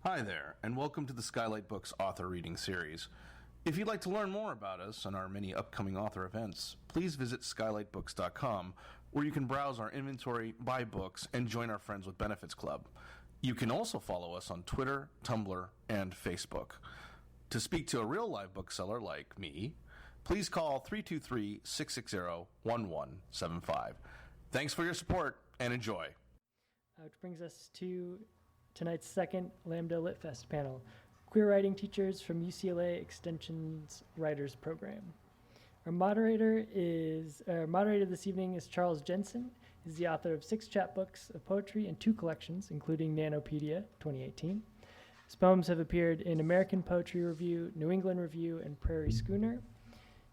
Hi there, and welcome to the Skylight Books author reading series. If you'd like to learn more about us and our many upcoming author events, please visit skylightbooks.com, where you can browse our inventory, buy books, and join our Friends with Benefits Club. You can also follow us on Twitter, Tumblr, and Facebook. To speak to a real live bookseller like me, please call 323-660-1175. Thanks for your support, and enjoy. Which brings us to tonight's second LAMBDA Litfest panel, Queer Writing Teachers from UCLA Extension's Writers Program. Our moderator this evening is Charles Jensen. He's the author of 6 chapbooks of poetry and 2 collections, including Nanopedia 2018. His poems have appeared in American Poetry Review, New England Review, and Prairie Schooner.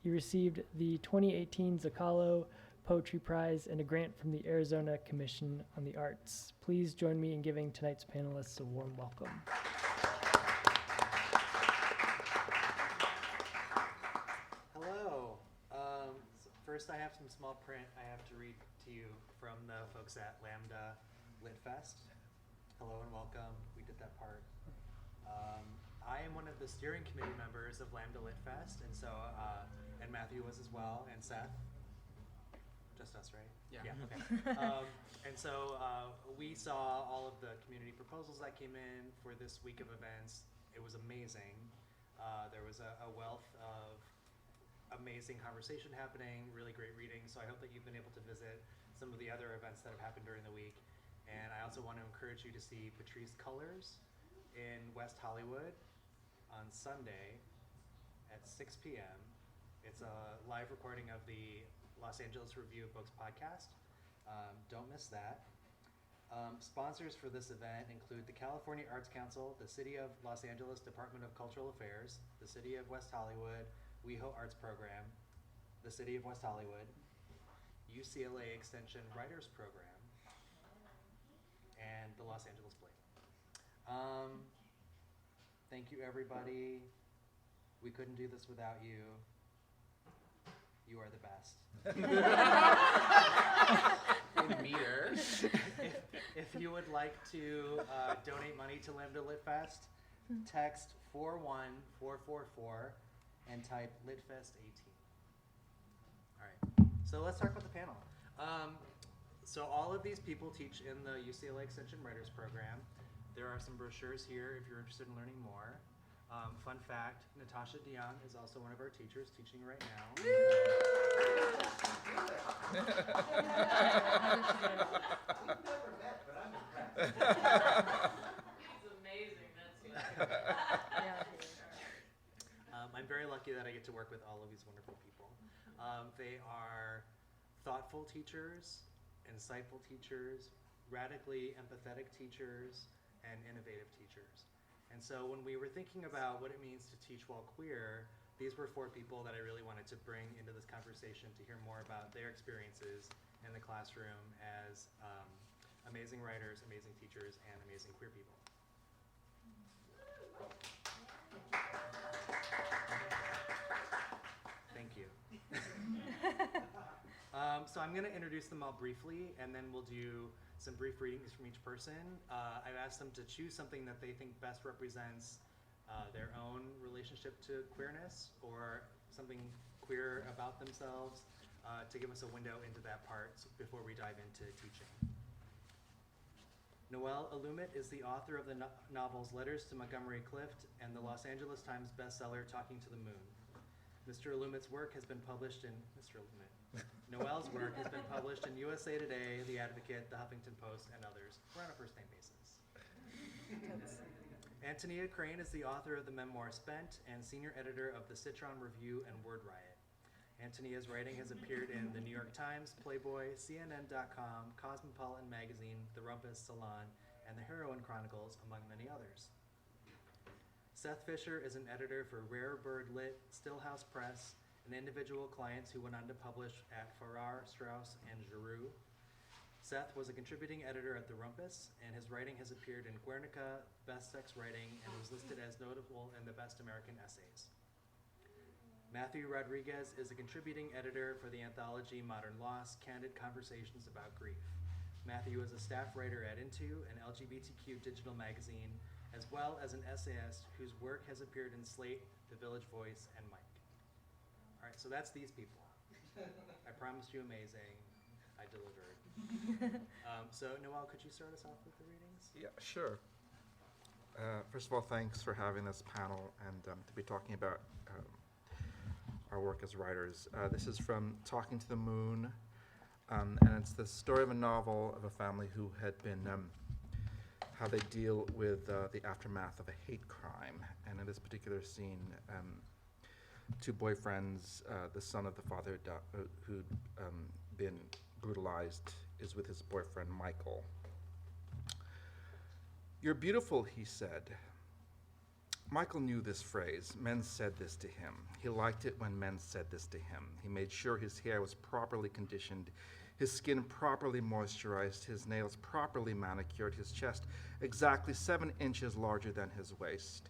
He received the 2018 Zocalo Poetry Prize and a grant from the Arizona Commission on the Arts. Please join me in giving tonight's panelists a warm welcome. Hello. First, I have some small print I have to read to you from the folks at LAMBDA Litfest. Hello and welcome. We did that part. I am one of the steering committee members of LAMBDA Litfest, and so and Mathew was as well, and Seth. Just us, right? Yeah. Okay. And so we saw all of the community proposals that came in for this week of events. It was amazing. There was a wealth of amazing conversation happening, really great reading. So I hope that you've been able to visit some of the other events that have happened during the week. And I also want to encourage you to see Patrice Colors in West Hollywood on Sunday at 6 p.m. It's a live recording of the Los Angeles Review of Books podcast. Don't miss that. Sponsors for this event include the California Arts Council, the City of Los Angeles Department of Cultural Affairs, the City of West Hollywood, WeHo Arts Program, the City of West Hollywood, UCLA Extension Writers Program, and the Los Angeles Blade. Thank you, everybody. We couldn't do this without you. You are the best. In meter. If you would like to donate money to LAMBDA Litfest, text 41444 and type Litfest 18. All right, so let's talk about the panel. So all of these people teach in the UCLA Extension Writers Program. There are some brochures here if you're interested in learning more. Fun fact, Natasha DeYoung is also one of our teachers teaching right now. We've never met, but I'm impressed. He's amazing, that's I'm very lucky that I get to work with all of these wonderful people. They are thoughtful teachers, insightful teachers, radically empathetic teachers, and innovative teachers. And so when we were thinking about what it means to teach while queer, these were 4 people that I really wanted to bring into this conversation to hear more about their experiences in the classroom as amazing writers, amazing teachers, and amazing queer people. Thank you. So I'm going to introduce them all briefly, and then we'll do some brief readings from each person. I've asked them to choose something that they think best represents their own relationship to queerness or something queer about themselves to give us a window into that part before we dive into teaching. Noel Alumit is the author of the novels Letters to Montgomery Clift and the Los Angeles Times bestseller Talking to the Moon. Mr. Alumit's work has been published in Noel's work has been published in USA Today, The Advocate, The Huffington Post, and others. We're on a first-name basis. Antonia Crane is the author of the memoir Spent and senior editor of the Citron Review and Word Riot. Antonia's writing has appeared in The New York Times, Playboy, CNN.com, Cosmopolitan Magazine, The Rumpus, Salon, and The Heroine Chronicles, among many others. Seth Fischer is an editor for Rare Bird Lit, Stillhouse Press, and individual clients who went on to publish at Farrar, Straus, and Giroux. Seth was a contributing editor at The Rumpus, and his writing has appeared in Guernica, Best Sex Writing, and was listed as notable in the Best American Essays. Mathew Rodriguez is a contributing editor for the anthology Modern Loss, Candid Conversations About Grief. Mathew is a staff writer at Into, an LGBTQ digital magazine, as well as an essayist whose work has appeared in Slate, The Village Voice, and Mike. All right, so that's these people. I promised you amazing. I delivered. So Noel, could you start us off with the readings? Yeah, sure. First of all, thanks for having this panel and to be talking about our work as writers. This is from Talking to the Moon, and it's the story of a novel of a family who had been, how they deal with the aftermath of a hate crime. And in this particular scene, two boyfriends, the son of the father who'd been brutalized is with his boyfriend, Michael. "You're beautiful," he said. Michael knew this phrase. Men said this to him. He liked it when men said this to him. He made sure his hair was properly conditioned, his skin properly moisturized, his nails properly manicured, his chest exactly 7 inches larger than his waist.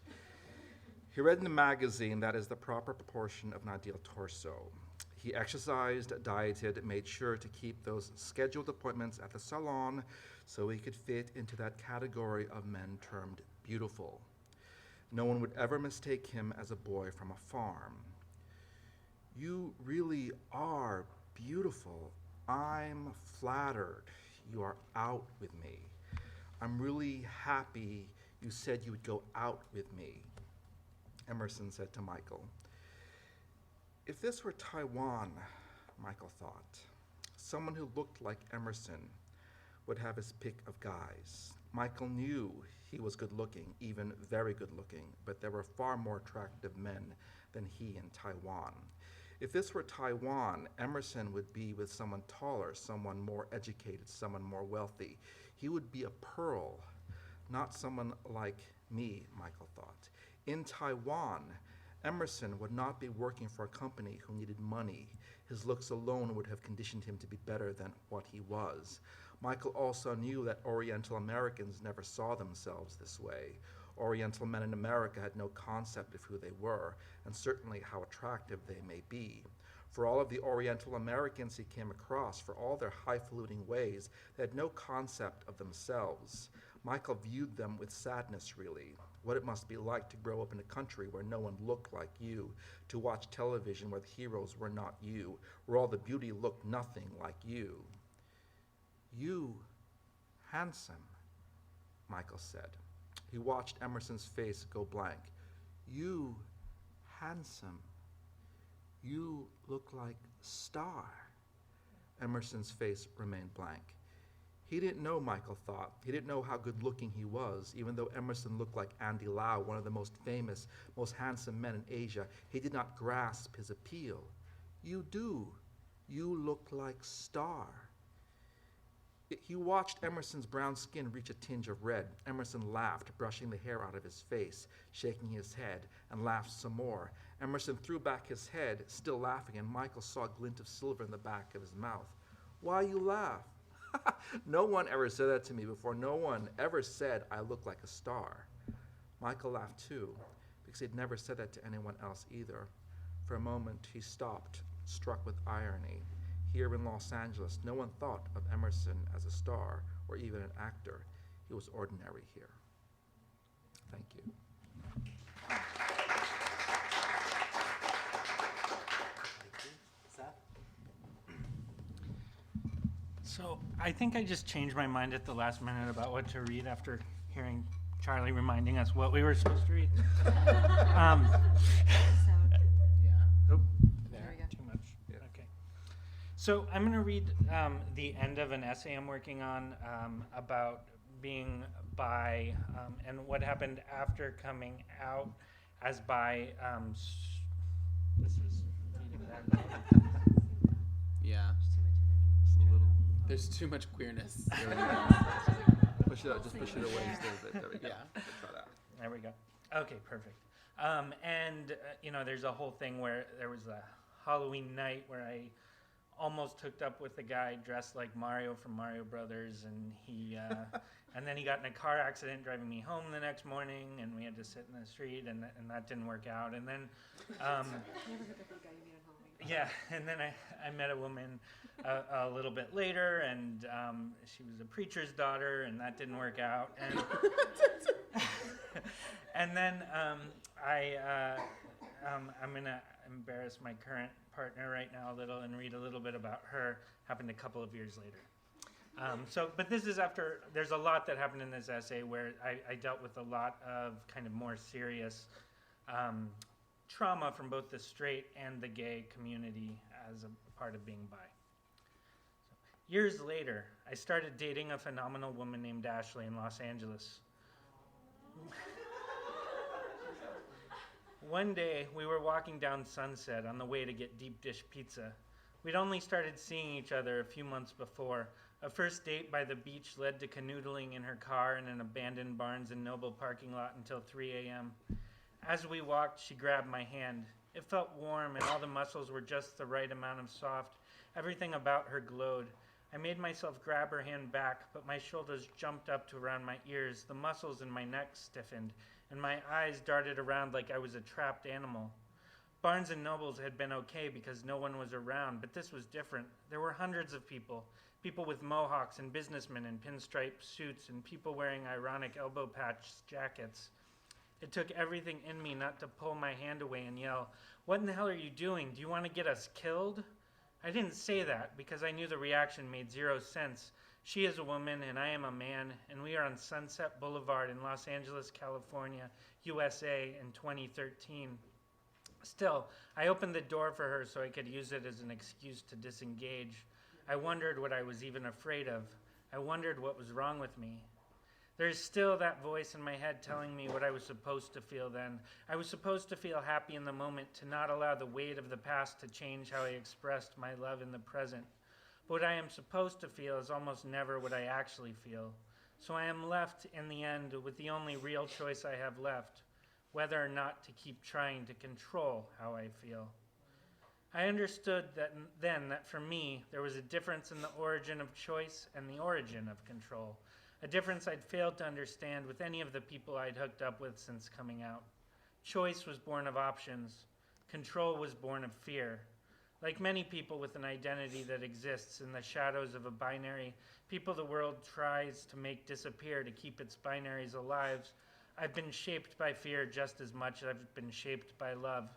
He read in the magazine that is the proper proportion of an ideal torso. He exercised, dieted, made sure to keep those scheduled appointments at the salon so he could fit into that category of men termed beautiful. No one would ever mistake him as a boy from a farm. "You really are beautiful. I'm flattered. You are out with me. I'm really happy you said you would go out with me," Emerson said to Michael. If this were Taiwan, Michael thought, someone who looked like Emerson would have his pick of guys. Michael knew he was good looking, even very good looking, but there were far more attractive men than he in Taiwan. If this were Taiwan, Emerson would be with someone taller, someone more educated, someone more wealthy. He would be a pearl, not someone like me, Michael thought. In Taiwan, Emerson would not be working for a company who needed money. His looks alone would have conditioned him to be better than what he was. Michael also knew that Oriental Americans never saw themselves this way. Oriental men in America had no concept of who they were, and certainly how attractive they may be. For all of the Oriental Americans he came across, for all their highfalutin ways, they had no concept of themselves. Michael viewed them with sadness, really. What it must be like to grow up in a country where no one looked like you, to watch television where the heroes were not you, where all the beauty looked nothing like you. "You, handsome," Michael said. He watched Emerson's face go blank. "You, handsome. You look like Star." Emerson's face remained blank. He didn't know, Michael thought. He didn't know how good-looking he was. Even though Emerson looked like Andy Lau, one of the most famous, most handsome men in Asia, he did not grasp his appeal. "You do. You look like Star." He watched Emerson's brown skin reach a tinge of red. Emerson laughed, brushing the hair out of his face, shaking his head, and laughed some more. Emerson threw back his head, still laughing, and Michael saw a glint of silver in the back of his mouth. "Why you laugh?" "No one ever said that to me before. No one ever said I look like a star." Michael laughed too, because he'd never said that to anyone else either. For a moment, he stopped, struck with irony. Here in Los Angeles, no one thought of Emerson as a star or even an actor. He was ordinary here. Thank you. Thank you. Seth? So I think I just changed my mind at the last minute about what to read after hearing Charlie reminding us what we were supposed to read. Oh, There. too much. Yeah. Okay. So I'm going to read the end of an essay I'm working on about being bi and what happened after coming out as bi. This is reading that. Yeah. It's a little. There's too much queerness. Push it out, just push it away just a little bit. There we go. Yeah. Let's try that. There we go. Okay, perfect. There's a whole thing where there was a Halloween night where I almost hooked up with a guy dressed like Mario from Mario Brothers, and he and then he got in a car accident driving me home the next morning, and we had to sit in the street, and that didn't work out. And then yeah, and then I met a woman a little bit later, and she was a preacher's daughter, and that didn't work out. And And then I'm going to embarrass my current partner right now a little and read a little bit about her. Happened a couple of years later. But this is after, there's a lot that happened in this essay where I dealt with a lot of kind of more serious trauma from both the straight and the gay community as a part of being bi. Years later, I started dating a phenomenal woman named Ashley in Los Angeles. One day, we were walking down Sunset on the way to get deep dish pizza. We'd only started seeing each other a few months before. A first date by the beach led to canoodling in her car in an abandoned Barnes & Noble parking lot until 3 a.m. As we walked, she grabbed my hand. It felt warm, and all the muscles were just the right amount of soft. Everything about her glowed. I made myself grab her hand back, but my shoulders jumped up to around my ears, the muscles in my neck stiffened, and my eyes darted around like I was a trapped animal. Barnes & Nobles had been okay because no one was around, but this was different. There were hundreds of people with mohawks and businessmen in pinstripe suits and people wearing ironic elbow patch jackets. It took everything in me not to pull my hand away and yell, "What in the hell are you doing? Do you want to get us killed?" I didn't say that because I knew the reaction made zero sense. She is a woman and I am a man, and we are on Sunset Boulevard in Los Angeles, California, USA in 2013. Still, I opened the door for her so I could use it as an excuse to disengage. I wondered what I was even afraid of. I wondered what was wrong with me. There's still that voice in my head telling me what I was supposed to feel then. I was supposed to feel happy in the moment, to not allow the weight of the past to change how I expressed my love in the present. But what I am supposed to feel is almost never what I actually feel. So I am left, in the end, with the only real choice I have left, whether or not to keep trying to control how I feel. I understood that for me, there was a difference in the origin of choice and the origin of control. A difference I'd failed to understand with any of the people I'd hooked up with since coming out. Choice was born of options. Control was born of fear. Like many people with an identity that exists in the shadows of a binary, people the world tries to make disappear to keep its binaries alive, I've been shaped by fear just as much as I've been shaped by love.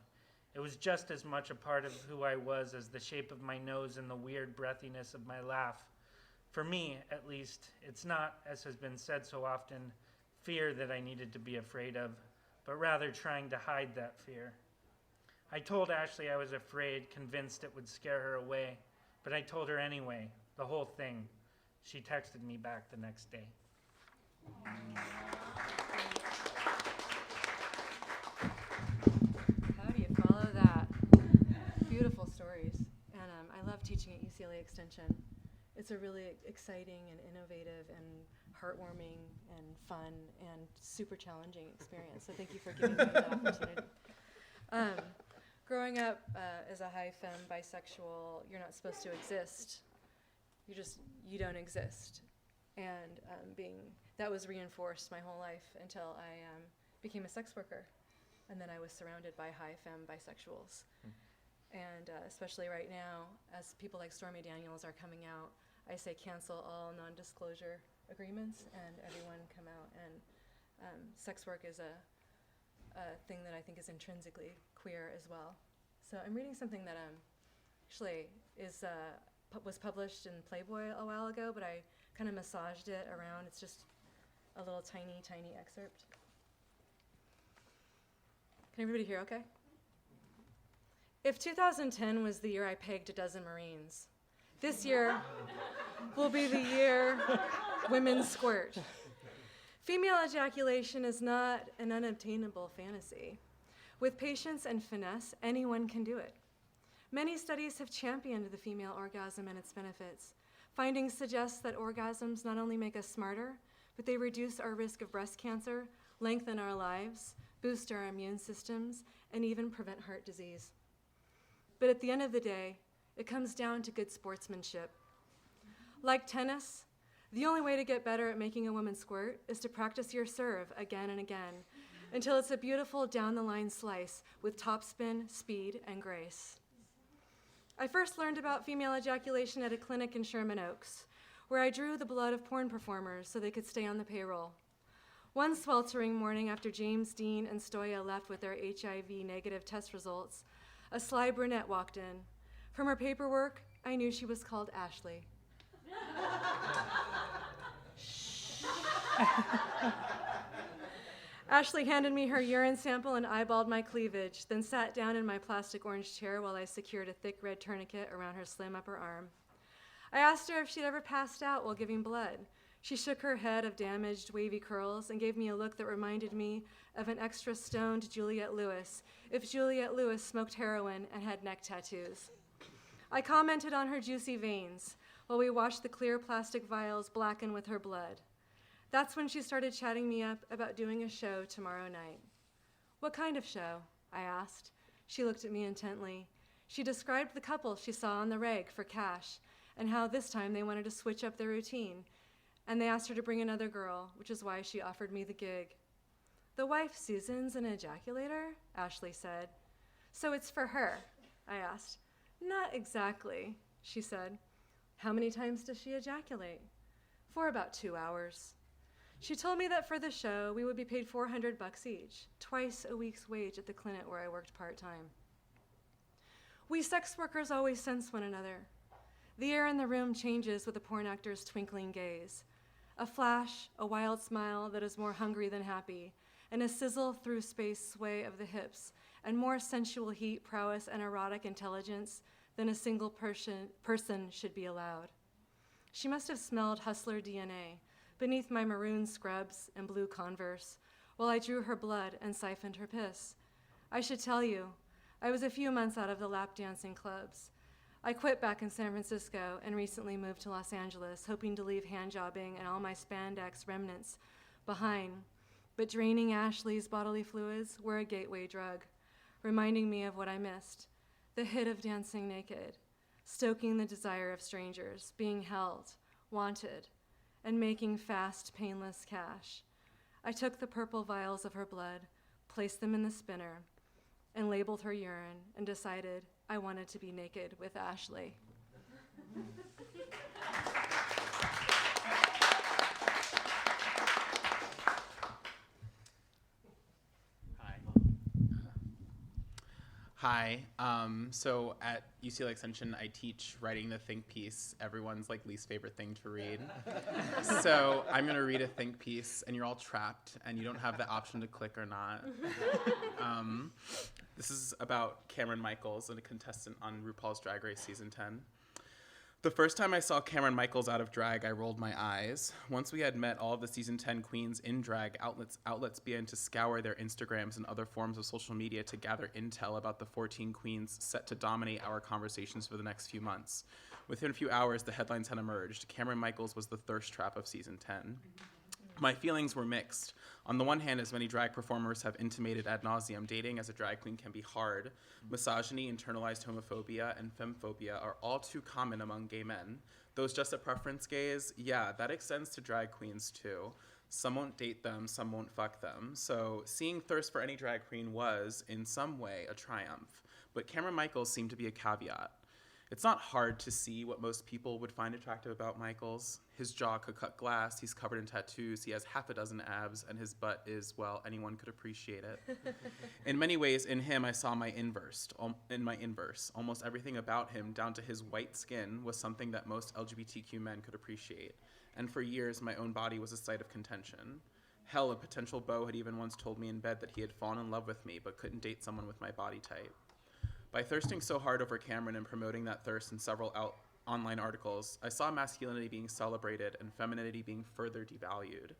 It was just as much a part of who I was as the shape of my nose and the weird breathiness of my laugh. For me, at least, it's not, as has been said so often, fear that I needed to be afraid of, but rather trying to hide that fear. I told Ashley I was afraid, convinced it would scare her away, but I told her anyway, the whole thing. She texted me back the next day. How do you follow that? Beautiful stories. And I love teaching at UCLA Extension. It's a really exciting and innovative and heartwarming and fun and super challenging experience. So thank you for giving me that opportunity. Growing up as a high femme bisexual, you're not supposed to exist. You don't exist. And that was reinforced my whole life until I became a sex worker. And then I was surrounded by high femme bisexuals. And especially right now, as people like Stormy Daniels are coming out, I say cancel all non-disclosure agreements and everyone come out. And sex work is a thing that I think is intrinsically queer as well. So I'm reading something that actually was published in Playboy a while ago, but I kind of massaged it around. It's just a little tiny, tiny excerpt. Can everybody hear okay? If 2010 was the year I pegged a dozen Marines, this year will be the year women squirt. Female ejaculation is not an unobtainable fantasy. With patience and finesse, anyone can do it. Many studies have championed the female orgasm and its benefits. Findings suggest that orgasms not only make us smarter, but they reduce our risk of breast cancer, lengthen our lives, boost our immune systems, and even prevent heart disease. But at the end of the day, it comes down to good sportsmanship. Like tennis, the only way to get better at making a woman squirt is to practice your serve again and again until it's a beautiful down-the-line slice with topspin, speed, and grace. I first learned about female ejaculation at a clinic in Sherman Oaks, where I drew the blood of porn performers so they could stay on the payroll. One sweltering morning after James, Dean, and Stoya left with their HIV negative test results, a sly brunette walked in. From her paperwork, I knew she was called Ashley. Ashley handed me her urine sample and eyeballed my cleavage, then sat down in my plastic orange chair while I secured a thick red tourniquet around her slim upper arm. I asked her if she'd ever passed out while giving blood. She shook her head of damaged, wavy curls and gave me a look that reminded me of an extra stoned Juliette Lewis, if Juliette Lewis smoked heroin and had neck tattoos. I commented on her juicy veins while we watched the clear plastic vials blacken with her blood. That's when she started chatting me up about doing a show tomorrow night. What kind of show? I asked. She looked at me intently. She described the couple she saw on the reg for cash and how this time they wanted to switch up their routine, and they asked her to bring another girl, which is why she offered me the gig. The wife, Susan's an ejaculator? Ashley said. So it's for her? I asked. Not exactly, she said. How many times does she ejaculate? For about 2 hours. She told me that for the show, we would be paid $400 each, twice a week's wage at the clinic where I worked part-time. We sex workers always sense one another. The air in the room changes with the porn actor's twinkling gaze. A flash, a wild smile that is more hungry than happy, and a sizzle through space sway of the hips, and more sensual heat, prowess, and erotic intelligence than a single person should be allowed. She must have smelled hustler DNA beneath my maroon scrubs and blue Converse, while I drew her blood and siphoned her piss. I should tell you, I was a few months out of the lap dancing clubs. I quit back in San Francisco and recently moved to Los Angeles, hoping to leave handjobbing and all my spandex remnants behind. But draining Ashley's bodily fluids were a gateway drug, reminding me of what I missed, the hit of dancing naked, stoking the desire of strangers, being held, wanted, and making fast, painless cash. I took the purple vials of her blood, placed them in the spinner, and labeled her urine, and decided I wanted to be naked with Ashley. Hi. So at UCLA Extension, I teach writing the think piece, everyone's least favorite thing to read. So I'm going to read a think piece, and you're all trapped, and you don't have the option to click or not. This is about Cameron Michaels, a contestant on RuPaul's Drag Race Season 10. The first time I saw Cameron Michaels out of drag, I rolled my eyes. Once we had met all of the Season 10 queens in drag, outlets began to scour their Instagrams and other forms of social media to gather intel about the 14 queens set to dominate our conversations for the next few months. Within a few hours, the headlines had emerged. Cameron Michaels was the thirst trap of Season 10. My feelings were mixed. On the one hand, as many drag performers have intimated ad nauseum, dating as a drag queen can be hard. Misogyny, internalized homophobia, and femphobia are all too common among gay men. Those just a preference gays, yeah, that extends to drag queens too. Some won't date them, some won't fuck them. So seeing thirst for any drag queen was, in some way, a triumph. But Cameron Michaels seemed to be a caveat. It's not hard to see what most people would find attractive about Michaels. His jaw could cut glass, he's covered in tattoos, he has half a dozen abs, and his butt is, well, anyone could appreciate it. In many ways, in him, I saw my inverse. Almost everything about him, down to his white skin, was something that most LGBTQ men could appreciate. And for years, my own body was a site of contention. Hell, a potential beau had even once told me in bed that he had fallen in love with me, but couldn't date someone with my body type. By thirsting so hard over Cameron and promoting that thirst in several online articles, I saw masculinity being celebrated and femininity being further devalued.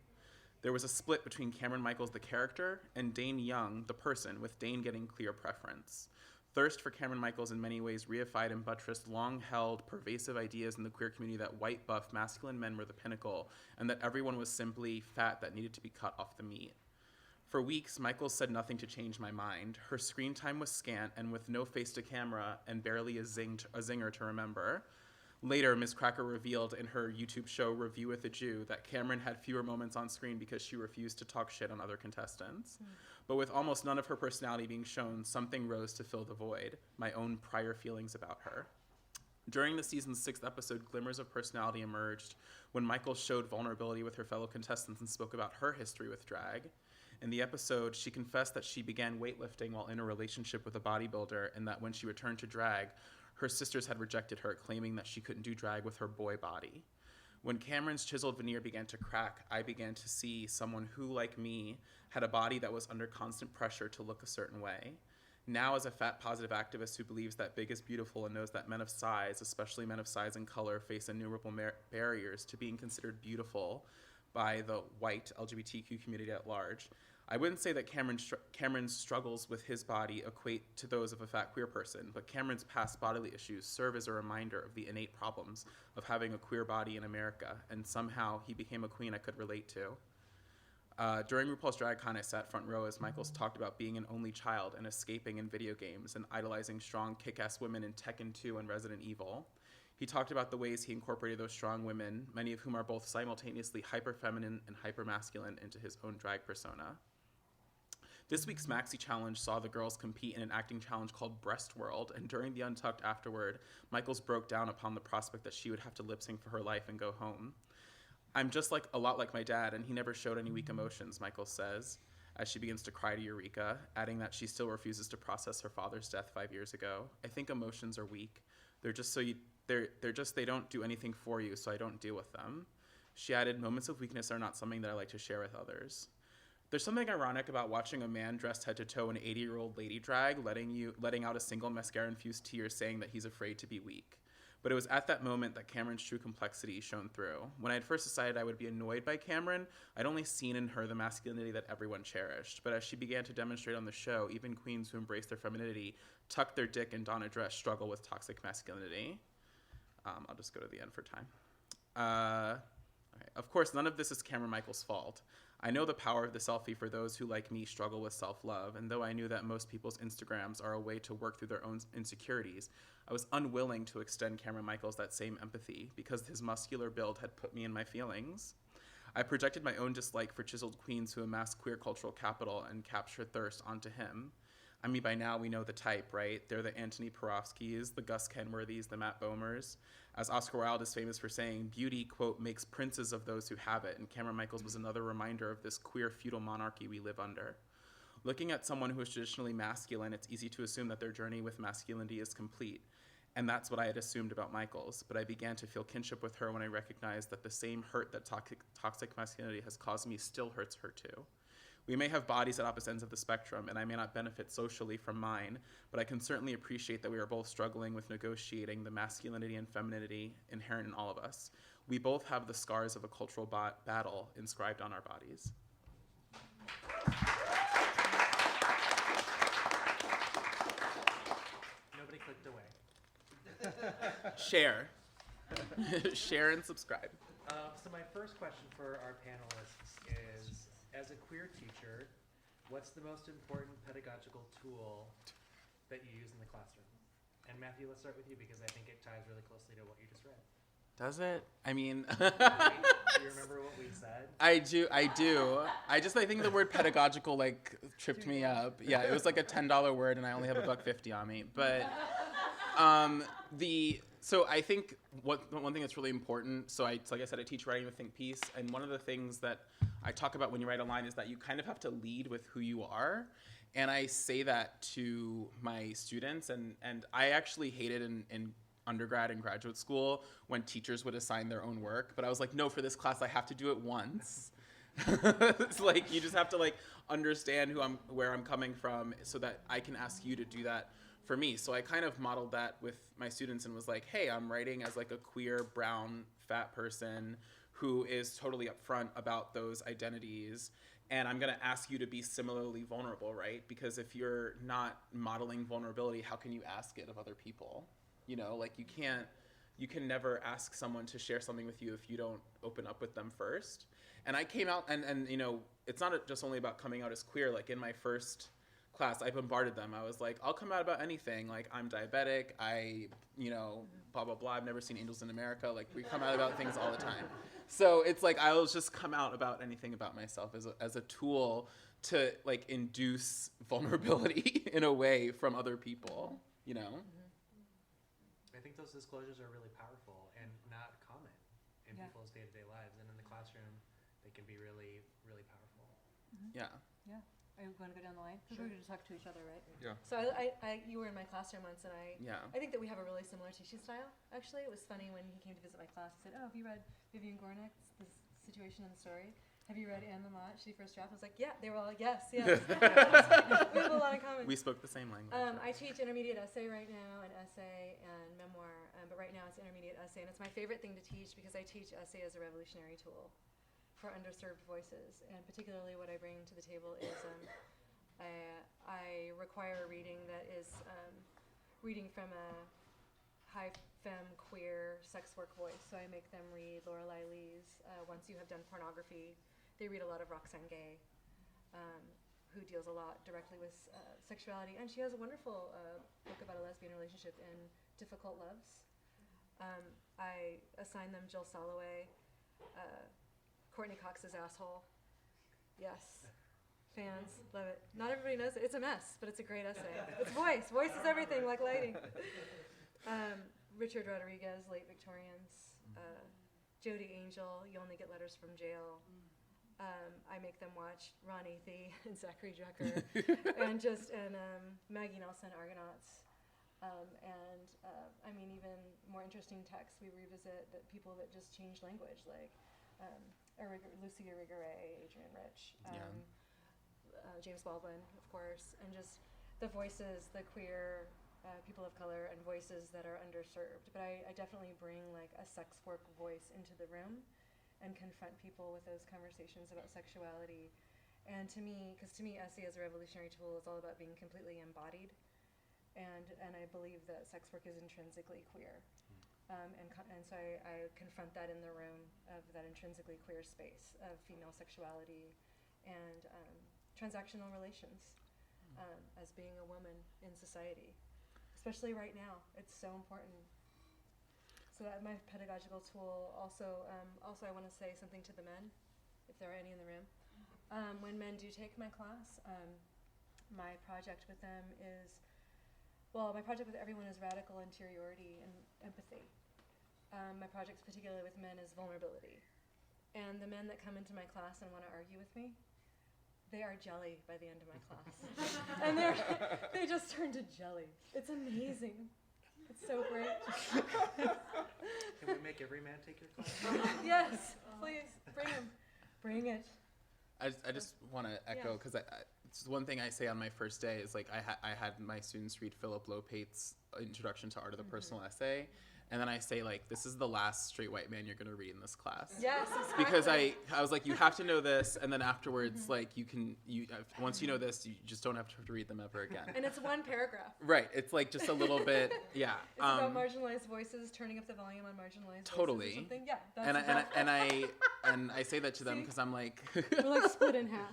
There was a split between Cameron Michaels, the character, and Dane Young, the person, with Dane getting clear preference. Thirst for Cameron Michaels in many ways reified and buttressed long-held, pervasive ideas in the queer community that white, buff, masculine men were the pinnacle, and that everyone was simply fat that needed to be cut off the meat. For weeks, Michaels said nothing to change my mind. Her screen time was scant and with no face to camera and barely a zinger to remember. Later, Ms. Cracker revealed in her YouTube show Review with a Jew that Cameron had fewer moments on screen because she refused to talk shit on other contestants. But with almost none of her personality being shown, something rose to fill the void, my own prior feelings about her. During the season's 6th episode, glimmers of personality emerged when Michael showed vulnerability with her fellow contestants and spoke about her history with drag. In the episode, she confessed that she began weightlifting while in a relationship with a bodybuilder, and that when she returned to drag, her sisters had rejected her, claiming that she couldn't do drag with her boy body. When Cameron's chiseled veneer began to crack, I began to see someone who, like me, had a body that was under constant pressure to look a certain way. Now, as a fat positive activist who believes that big is beautiful and knows that men of size, especially men of size and color, face innumerable barriers to being considered beautiful by the white LGBTQ community at large, I wouldn't say that Cameron's struggles with his body equate to those of a fat queer person, but Cameron's past bodily issues serve as a reminder of the innate problems of having a queer body in America, and somehow he became a queen I could relate to. During RuPaul's Drag Con, I sat front row as Michaels talked about being an only child and escaping in video games and idolizing strong, kick-ass women in Tekken 2 and Resident Evil. He talked about the ways he incorporated those strong women, many of whom are both simultaneously hyper-feminine and hyper-masculine, into his own drag persona. This week's Maxi Challenge saw the girls compete in an acting challenge called Breast World, and during the Untucked afterward, Michaels broke down upon the prospect that she would have to lip sync for her life and go home. I'm just a lot like my dad, and he never showed any weak emotions, Michaels says, as she begins to cry to Eureka, adding that she still refuses to process her father's death 5 years ago. I think emotions are weak. They don't do anything for you, so I don't deal with them. She added, moments of weakness are not something that I like to share with others. There's something ironic about watching a man dressed head to toe in 80-year-old lady drag, letting out a single mascara-infused tear saying that he's afraid to be weak. But it was at that moment that Cameron's true complexity shone through. When I had first decided I would be annoyed by Cameron, I'd only seen in her the masculinity that everyone cherished. But as she began to demonstrate on the show, even queens who embrace their femininity, tuck their dick and don a dress, struggle with toxic masculinity. I'll just go to the end for time. Okay. Of course, none of this is Cameron Michaels' fault. I know the power of the selfie for those who, like me, struggle with self-love, and though I knew that most people's Instagrams are a way to work through their own insecurities, I was unwilling to extend Cameron Michaels that same empathy because his muscular build had put me in my feelings. I projected my own dislike for chiseled queens who amass queer cultural capital and capture thirst onto him. I mean, by now we know the type, right? They're the Antoni Porofskis, the Gus Kenworthys, the Matt Bomers. As Oscar Wilde is famous for saying, beauty, quote, makes princes of those who have it, and Cameron Michaels was another reminder of this queer feudal monarchy we live under. Looking at someone who is traditionally masculine, it's easy to assume that their journey with masculinity is complete, and that's what I had assumed about Michaels, but I began to feel kinship with her when I recognized that the same hurt that toxic masculinity has caused me still hurts her too. We may have bodies at opposite ends of the spectrum, and I may not benefit socially from mine, but I can certainly appreciate that we are both struggling with negotiating the masculinity and femininity inherent in all of us. We both have the scars of a cultural battle inscribed on our bodies. Nobody clicked away. Share. Share and subscribe. So my first question for our panelists is, as a queer teacher, what's the most important pedagogical tool that you use in the classroom? And Matthew, let's start with you because I think it ties really closely to what you just read. Does it? I mean... Do you remember what we said? I do. I think the word pedagogical, tripped me up. Yeah, it was like a $10 word, and I only have $1.50 on me. But so I think one thing that's really important, like I said, I teach writing the think piece, and one of the things that I talk about when you write a line is that you kind of have to lead with who you are. And I say that to my students, and I actually hated in undergrad and graduate school when teachers would assign their own work. But I was like, no, for this class, I have to do it once. It's like, you just have to understand where I'm coming from so that I can ask you to do that for me. So I kind of modeled that with my students and was like, hey, I'm writing as a queer, brown, fat person who is totally upfront about those identities. And I'm gonna ask you to be similarly vulnerable, right? Because if you're not modeling vulnerability, how can you ask it of other people? You can never ask someone to share something with you if you don't open up with them first. And I came out and it's not just only about coming out as queer. In my first class, I bombarded them. I was like, I'll come out about anything. I'm diabetic, blah, blah, blah. I've never seen Angels in America. We come out about things all the time. So it's I'll just come out about anything about myself as a tool to induce vulnerability in a way from other people, I think those disclosures are really powerful and not common in Yeah. people's day-to-day lives, and in the classroom, they can be really, really powerful. Yeah. Are you going to go down the line? Because we're going to talk to each other, right? Yeah. So you were in my classroom once, and I think that we have a really similar teaching style. Actually, it was funny when he came to visit my class. He said, "Oh, have you read Vivian Gornick's The Situation and the Story? Have you read Anne Lamott, She First Draft?" I was like, "Yeah." They were all like, "Yes, yes." We have a lot in common. We spoke the same language. I teach intermediate essay right now, and essay and memoir, but right now it's intermediate essay, and it's my favorite thing to teach because I teach essay as a revolutionary tool for underserved voices, and particularly what I bring to the table is I require a reading that is reading from a high femme queer sex work voice. So I make them read Lorelei Lee's Once You Have Done Pornography. They read a lot of Roxane Gay, who deals a lot directly with sexuality, and she has a wonderful book about a lesbian relationship in Difficult Loves. I assign them Jill Soloway, Courtney Cox's Asshole. Yes. Fans, love it. Not everybody knows it. It's a mess, but it's a great essay. It's voice. Voice is everything, like lighting. Richard Rodriguez, Late Victorians. Jodi Angel, You Only Get Letters from Jail. I make them watch Ron Athey and Zachary Drucker. and Maggie Nelson, Argonauts. I mean, even more interesting texts we revisit that people that just change language, like Lucy Irigaray, Adrienne Rich, James Baldwin, of course, and just the voices, the queer people of color, and voices that are underserved. But I definitely bring like a sex work voice into the room and confront people with those conversations about sexuality. And to me, essay as a revolutionary tool is all about being completely embodied. And I believe that sex work is intrinsically queer. And so I confront that in the room of that intrinsically queer space of female sexuality and transactional relations as being a woman in society, especially right now. It's so important. So that my pedagogical tool also I want to say something to the men, if there are any in the room. When men do take my class, my project with them is, my project with everyone is radical interiority and empathy. My project particularly with men is vulnerability. And the men that come into my class and want to argue with me, they are jelly by the end of my class. And they just turn to jelly. It's amazing. It's so great. Can we make every man take your class? Yes, please, bring him. Bring it. I just want to echo, because it's one thing I say on my first day is like I had my students read Philip Lopate's Introduction to Art of the Personal Essay. And then I say, like, this is the last straight white man you're going to read in this class. Yes, exactly. Because I was like, you have to know this, and then afterwards, like, once you know this, you just don't have to read them ever again. And it's one paragraph. Right. It's like just a little bit, yeah. It's about marginalized voices, turning up the volume on marginalized totally. voices or something. Yeah, that's and I say that to them because I'm like, we're like split in half.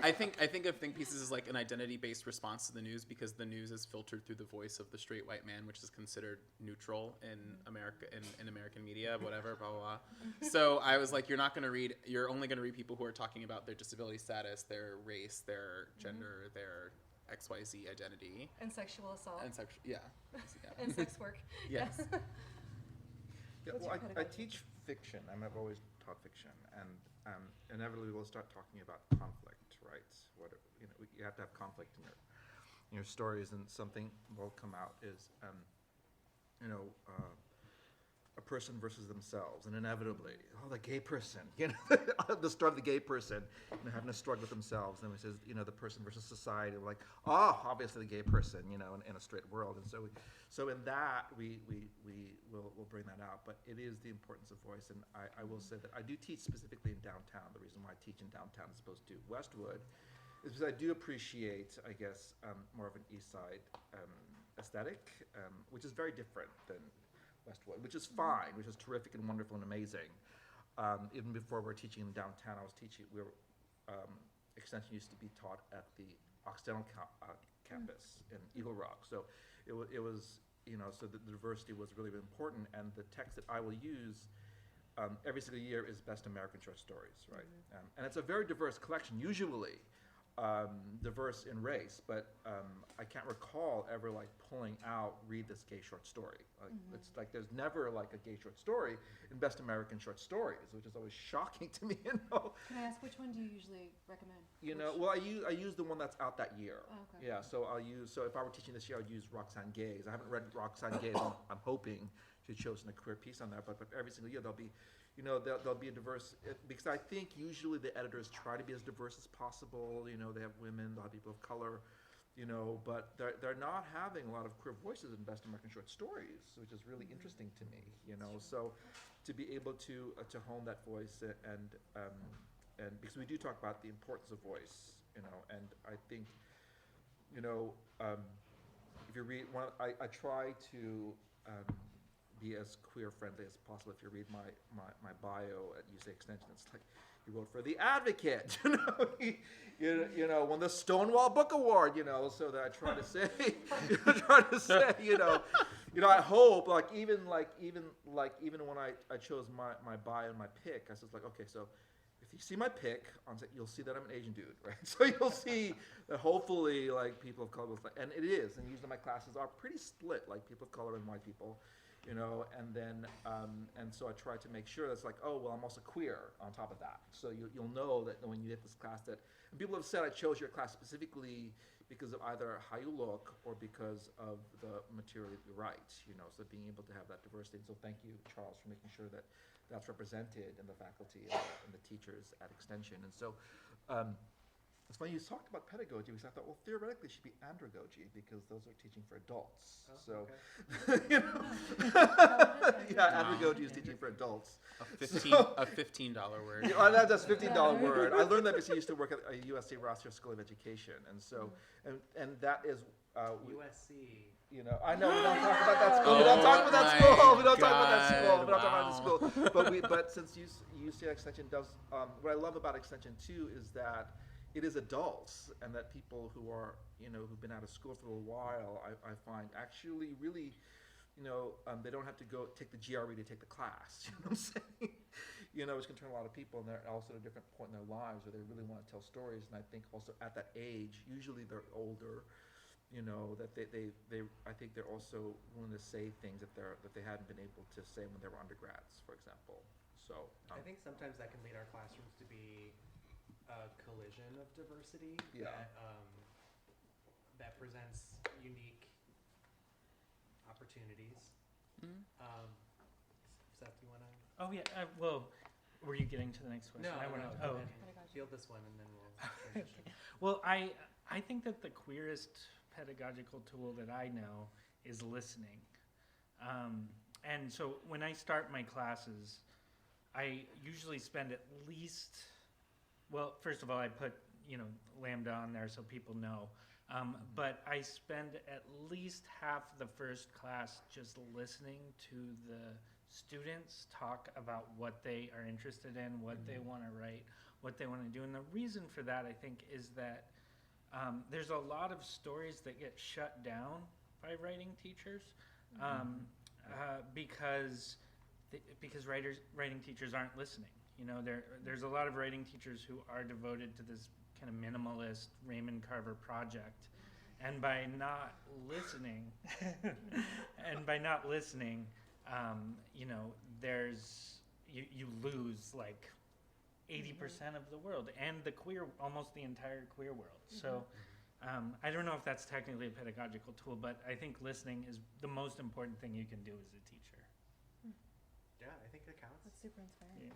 I think of think pieces as like an identity-based response to the news, because the news is filtered through the voice of the straight white man, which is considered neutral in America, in American media, whatever, blah, blah, blah. So I was like, you're only going to read people who are talking about their disability status, their race, their gender, their XYZ identity. And sexual assault. And yeah. And sex work. Yes. Yeah, well, I teach fiction. I've always taught fiction, and inevitably we'll start talking about conflict, right? You have to have conflict in your stories, and something will come out is a person versus themselves, and inevitably, the gay person, the story of the gay person, having to struggle with themselves, and it says, the person versus society, we're like, obviously the gay person, in a straight world, and so in that we'll bring that out, but it is the importance of voice, and I will say that I do teach specifically in downtown. The reason why I teach in downtown as opposed to Westwood is because I do appreciate, I guess, more of an East Side aesthetic, which is very different than Westwood, which is fine, which is terrific and wonderful and amazing. Even before we were teaching in downtown, extension used to be taught at the Occidental campus in Eagle Rock. So it was, so the diversity was really important. And the text that I will use every single year is Best American Short Stories, right? And it's a very diverse collection. Usually, diverse in race, but I can't recall ever like pulling out, read this gay short story. Like, it's like there's never like a gay short story in Best American Short Stories, which is always shocking to me. Can I ask, which one do you usually recommend? Well, I use the one that's out that year. Oh, okay. Yeah, so if I were teaching this year, I'd use Roxane Gay's. I haven't read Roxane Gay's. I'm hoping she's chosen a queer piece on that, but every single year there'll be a diverse, because I think usually the editors try to be as diverse as possible. They have women, they'll have people of color, but they're not having a lot of queer voices in Best American Short Stories, which is really interesting to me. So to be able to hone that voice and because we do talk about the importance of voice, and I think, if you read I try to be as queer friendly as possible. If you read my bio at UCLA Extension, it's like he wrote for The Advocate, won the Stonewall Book Award, so that I try to say, I hope even when I chose my bio and my pick, I was like, okay, so if you see my pick on set, you'll see that I'm an Asian dude, right? So you'll see that hopefully like people of color, and it is, and usually my classes are pretty split, like people of color and white people. And then, and so I try to make sure that's like, oh, well, I'm also queer on top of that. So you'll know that when you hit this class and people have said I chose your class specifically because of either how you look or because of the material that you write, so being able to have that diversity. And so thank you, Charles, for making sure that that's represented in the faculty and the teachers at Extension. And so, it's funny you talked about pedagogy because I thought, well, theoretically it should be andragogy because those are teaching for adults. Okay. Andragogy is teaching for adults. A $15 word. That's $15 word. I learned that because I used to work at USC Rossiter School of Education, and so and that is USC. I know we don't talk about that school. We don't talk about that school. We don't talk about that school. We don't talk about that school. But since UCLA Extension does, what I love about Extension too is that it is adults, and that people who are, who've been out of school for a little while, I find actually really, they don't have to go take the GRE to take the class. You know what I'm saying? Which can turn a lot of people, and they're also at a different point in their lives where they really want to tell stories. And I think also at that age, usually they're older, that they I think they're also willing to say things that they hadn't been able to say when they were undergrads, for example. So I think sometimes that can lead our classrooms to be a collision of diversity that presents unique opportunities. Seth, do you want to? Oh yeah. Well, were you getting to the next question? No. Field this one and then we'll transition. Well, I think that the queerest pedagogical tool that I know is listening. And so when I start my classes, I usually spend at least, well, first of all, I put, LAMBDA on there so people know. But I spend at least half the first class just listening to the students talk about what they are interested in, what they want to write, what they want to do. And the reason for that, I think, is that there's a lot of stories that get shut down by writing teachers because writing teachers aren't listening. There's a lot of writing teachers who are devoted to this kind of minimalist Raymond Carver project, and by not listening, you lose like 80% of the world and almost the entire queer world. So I don't know if that's technically a pedagogical tool, but I think listening is the most important thing you can do as a teacher. Yeah, I think it counts. That's super inspiring. Yeah.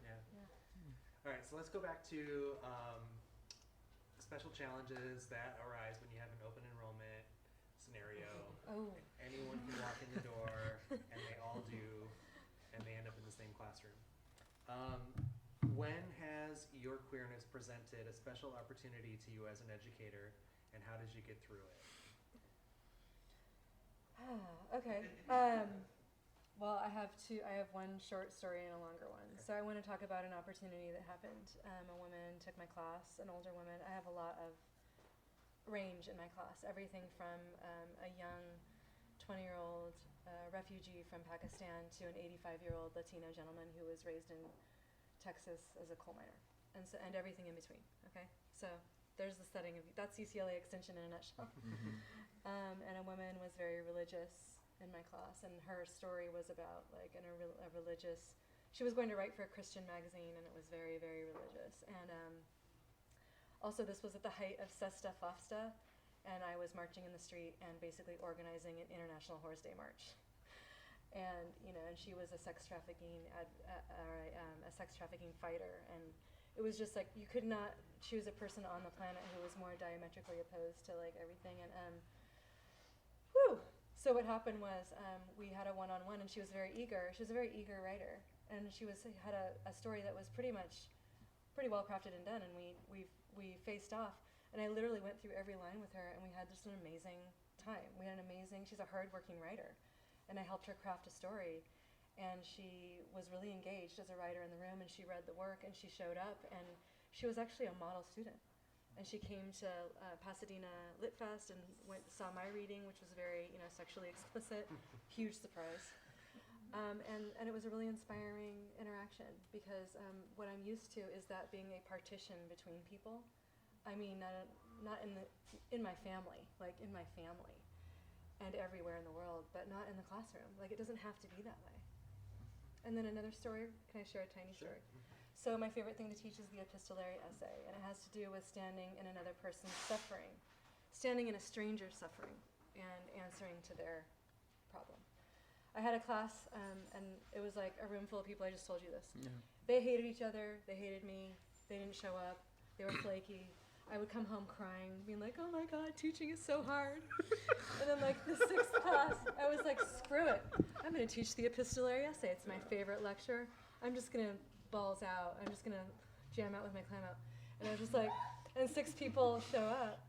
All right, so let's go back to special challenges that arise when you have an open enrollment scenario. Oh. Anyone can walk in the door, and they all do, and they end up in the same classroom. When has your queerness presented a special opportunity to you as an educator, and how did you get through it? Okay. Well, I have one short story and a longer one. Okay. So I want to talk about an opportunity that happened. A woman took my class, an older woman. I have a lot of range in my class, everything from a young 20-year-old refugee from Pakistan to an 85-year-old Latino gentleman who was raised in Texas as a coal miner, and everything in between. Okay, so there's the setting of, that's UCLA Extension in a nutshell. And a woman was very religious in my class, and her story was about like a religious, she was going to write for a Christian magazine, and it was very, very religious. And also this was at the height of Sesta Fafsta, and I was marching in the street and basically organizing an International Horse Day March. And and she was a sex trafficking fighter, and it was just like you could not choose a person on the planet who was more diametrically opposed to like everything. And so what happened was we had a one-on-one, and she was very eager. She was a very eager writer, and she had a story that was pretty well crafted and done. And we faced off, and I literally went through every line with her, and we had just an amazing time. She's a hard-working writer, and I helped her craft a story. And she was really engaged as a writer in the room, and she read the work, and she showed up, and she was actually a model student. And she came to Pasadena Litfest and saw my reading, which was very, sexually explicit, huge surprise. And it was a really inspiring interaction, because what I'm used to is that being a partition between people. I mean, not in my family, like in my family, and everywhere in the world, but not in the classroom. Like, it doesn't have to be that way. And then another story, can I share a tiny story? So my favorite thing to teach is the epistolary essay, and it has to do with standing in another person's suffering, standing in a stranger's suffering, and answering to their problem. I had a class, and it was like a room full of people. I just told you this. Yeah. They hated each other. They hated me. They didn't show up. They were flaky. I would come home crying, being like, oh my God, teaching is so hard. And then like the 6th class, I was like, screw it. I'm going to teach the epistolary essay. It's my favorite lecture. I'm just going to balls out. I'm just going to jam out with my clam out. And I was just like, and 6 people show up,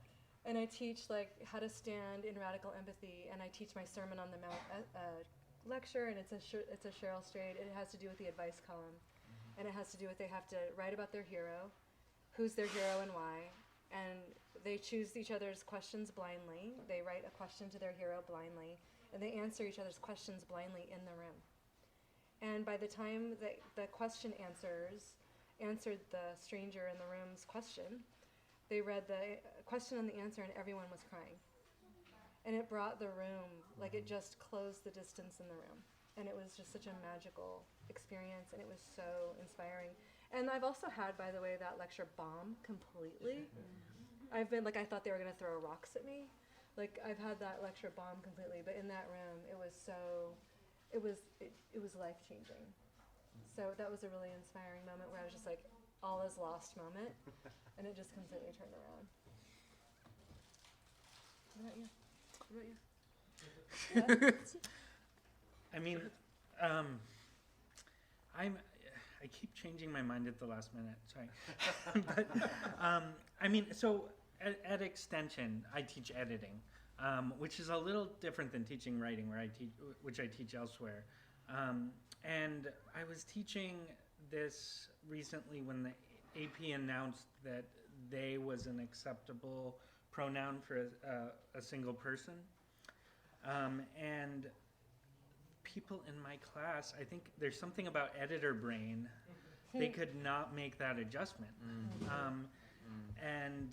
and I teach like how to stand in radical empathy, and I teach my Sermon on the Mount lecture, and it's a Cheryl Strayed. It has to do with the advice column, and it has to do with they have to write about their hero, who's their hero and why, and they choose each other's questions blindly. They write a question to their hero blindly, and they answer each other's questions blindly in the room. And by the time the question answers answered the stranger in the room's question, they read the question and the answer, and everyone was crying. And it brought the room, like it just closed the distance in the room. And it was just such a magical experience, and it was so inspiring. And I've also had, by the way, that lecture bomb completely. I've been like, I thought they were going to throw rocks at me. Like, I've had that lecture bomb completely, but in that room, it was life-changing. So that was a really inspiring moment where I was just like, all is lost moment, and it just completely turned around. What about you? I mean, I keep changing my mind at the last minute. Sorry, but I mean, so at Extension, I teach editing, which is a little different than teaching writing, which I teach elsewhere. And I was teaching this recently when the AP announced that they was an acceptable pronoun for a single person. And people in my class, I think there's something about editor brain. They could not make that adjustment. And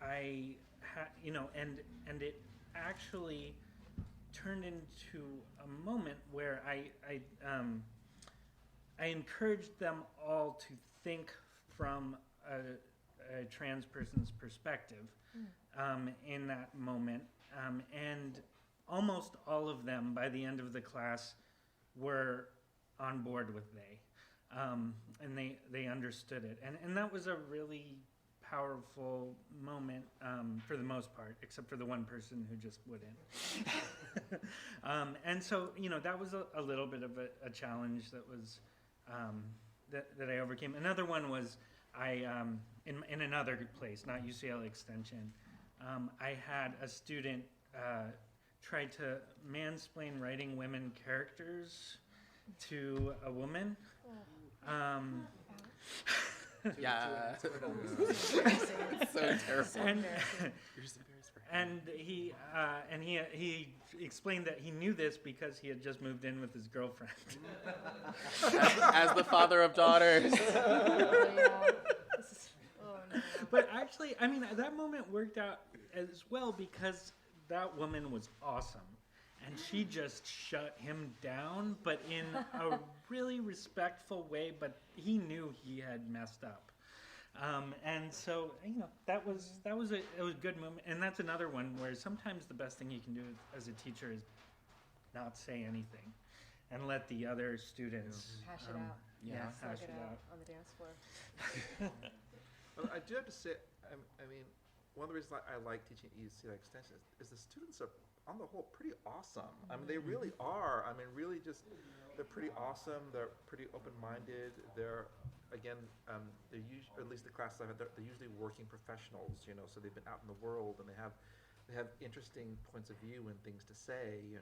I and it actually turned into a moment where I encouraged them all to think from a trans person's perspective in that moment. And almost all of them, by the end of the class, were on board with they. And they understood it. And that was a really powerful moment for the most part, except for the one person who just wouldn't. And so, that was a little bit of a challenge that was that I overcame. Another one was in another place, not UCLA Extension, I had a student try to mansplain writing women characters to a woman. Yeah. So terrible. And he explained that he knew this because he had just moved in with his girlfriend. As the father of daughters. Oh But actually, I mean, that moment worked out as well because that woman was awesome. And she just shut him down, but in a really respectful way, but he knew he had messed up. And so, that was a good moment. And that's another one where sometimes the best thing you can do as a teacher is not say anything and let the other students Hash it out. hash Slug it out. on the dance floor. Well, I do have to say, I mean, one of the reasons I like teaching UCLA Extension is the students are, on the whole, pretty awesome. I mean, they really are. I mean, really just, they're pretty awesome. They're pretty open-minded. They're, again, they're usually, or at least the classes I've had, they're usually working professionals, so they've been out in the world and they have interesting points of view and things to say,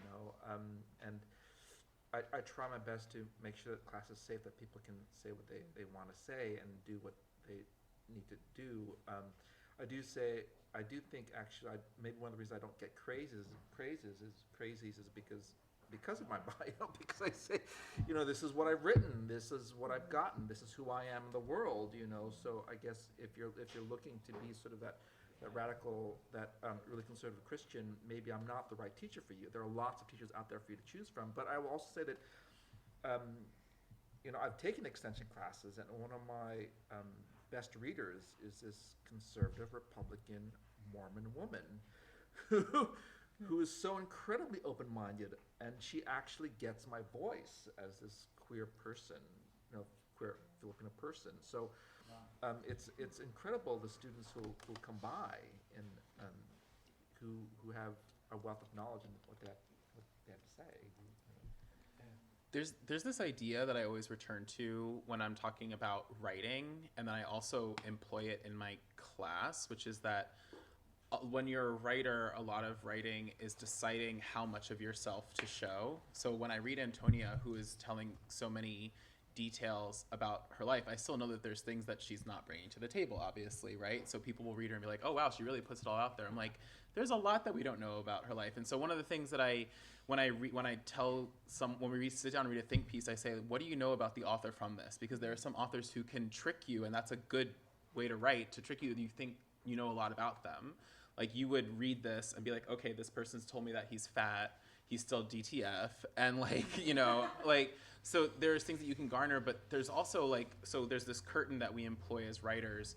and I try my best to make sure that class is safe, that people can say what they want to say and do what they need to do. I do think actually, maybe one of the reasons I don't get crazies is because of my bio, because I say, this is what I've written, this is what I've gotten, this is who I am in the world, So I guess if you're looking to be sort of that radical, that really conservative Christian, maybe I'm not the right teacher for you. There are lots of teachers out there for you to choose from. But I will also say that, I've taken extension classes, and one of my best readers is this conservative Republican Mormon woman who is so incredibly open-minded, and she actually gets my voice as this queer person, queer Filipino person. So it's incredible, the students who come by and who have a wealth of knowledge in what they have to say. There's this idea that I always return to when I'm talking about writing, and then I also employ it in my class, which is that when you're a writer, a lot of writing is deciding how much of yourself to show. So when I read Antonia, who is telling so many details about her life, I still know that there's things that she's not bringing to the table, obviously, right? So people will read her and be like, oh wow, she really puts it all out there. I'm like, there's a lot that we don't know about her life. And so one of the things that when we sit down and read a think piece, I say, what do you know about the author from this? Because there are some authors who can trick you, and that's a good way to write, to trick you. You think you know a lot about them. Like, you would read this and be like, okay, this person's told me that he's fat, he's still DTF, and so there's things that you can garner, but there's also there's this curtain that we employ as writers,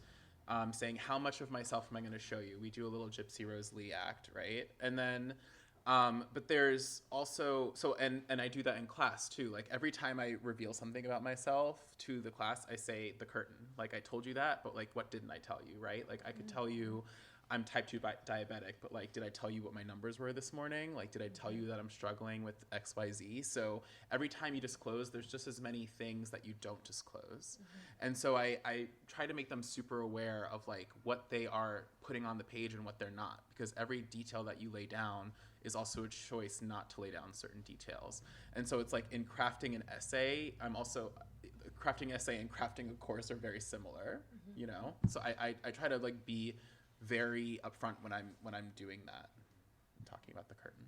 saying, how much of myself am I going to show you? We do a little Gypsy Rose Lee act, right? And then, but there's also, and I do that in class too. Like, every time I reveal something about myself to the class, I say the curtain. Like, I told you that, but what didn't I tell you, right? Like, I could tell you I'm type 2 diabetic, but did I tell you what my numbers were this morning? Did I tell you that I'm struggling with XYZ? So every time you disclose, there's just as many things that you don't disclose. Mm-hmm. And so I try to make them super aware of what they are putting on the page and what they're not, because every detail that you lay down is also a choice not to lay down certain details. And so it's in crafting an essay, crafting essay and crafting a course are very similar, So I try to be very upfront when I'm doing that, talking about the curtain.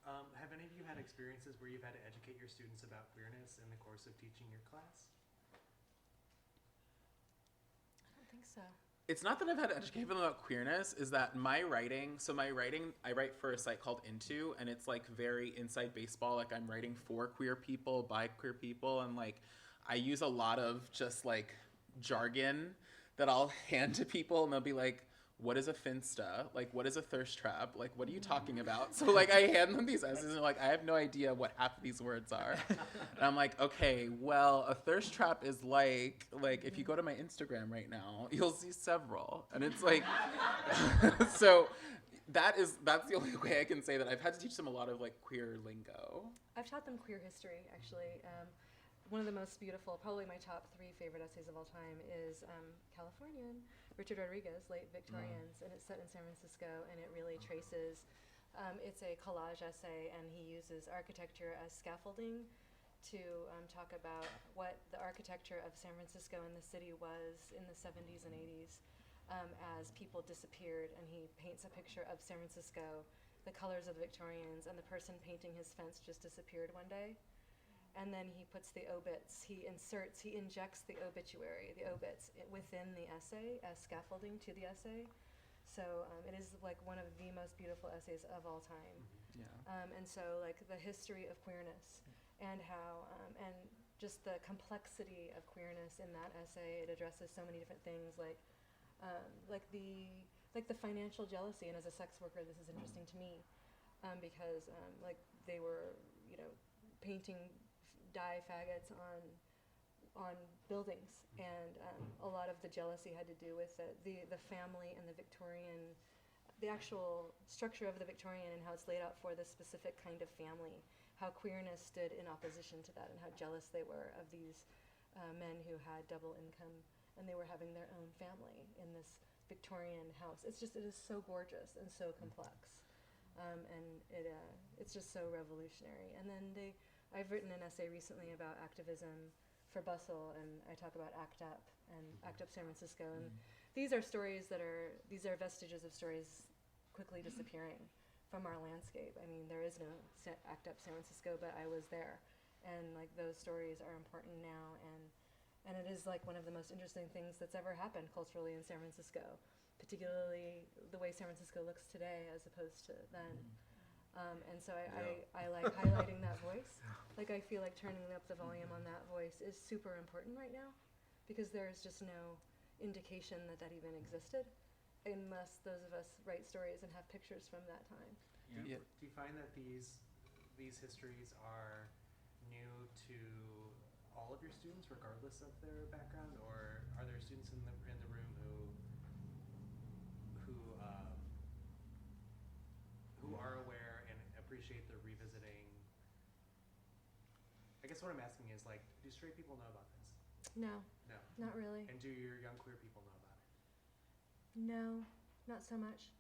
Have any of you had experiences where you've had to educate your students about queerness in the course of teaching your class? I don't think so. It's not that I've had to educate them about queerness, is that my writing, I write for a site called Into, and it's very inside baseball. I'm writing for queer people, by queer people, and I use a lot of just jargon that I'll hand to people, and they'll be like, what is a finsta? What is a thirst trap? What are you talking about? So I hand them these essays and they're I have no idea what half of these words are. And I'm like, okay, well, a thirst trap is if you go to my Instagram right now, you'll see several. And it's so that's the only way I can say that I've had to teach them a lot of queer lingo. I've taught them queer history, actually. One of the most beautiful, probably my top 3 favorite essays of all time is Californian, Mathew Rodriguez, Late Victorians, and it's set in San Francisco, and it really traces, it's a collage essay, and he uses architecture as scaffolding to talk about what the architecture of San Francisco and the city was in the 70s and 80s as people disappeared, and he paints a picture of San Francisco, the colors of the Victorians, and the person painting his fence just disappeared one day. and then he puts the obits, he injects the obituary, the obits within the essay as scaffolding to the essay. So it is like one of the most beautiful essays of all time. Yeah. And so like the history of queerness and how, and just the complexity of queerness in that essay, it addresses so many different things like the financial jealousy. And as a sex worker, this is interesting to me because like they were, you know, painting dye faggots on buildings, and a lot of the jealousy had to do with the family and the Victorian, the actual structure of the Victorian and how it's laid out for this specific kind of family, how queerness stood in opposition to that, and how jealous they were of these men who had double income and they were having their own family in this Victorian house. It is so gorgeous and so complex, and it's just so revolutionary. And then I've written an essay recently about activism for Bustle, and I talk about ACT UP and ACT UP San Francisco, and these are vestiges of stories quickly disappearing from our landscape. I mean, there is no ACT UP San Francisco, but I was there, and like those stories are important now, and it is like one of the most interesting things that's ever happened culturally in San Francisco, particularly the way San Francisco looks today as opposed to then. And so I like highlighting that voice. Like I feel like turning up the volume on that voice is super important right now, because there's just no indication that even existed, unless those of us write stories and have pictures from that time. Yeah. Do you find that these histories are new to all of your students, regardless of their background, or are there students in the room who are aware and appreciate the revisiting? I guess what I'm asking is, like, do straight people know about this? No, No. not really. And do your young queer people know about it? No, not so much.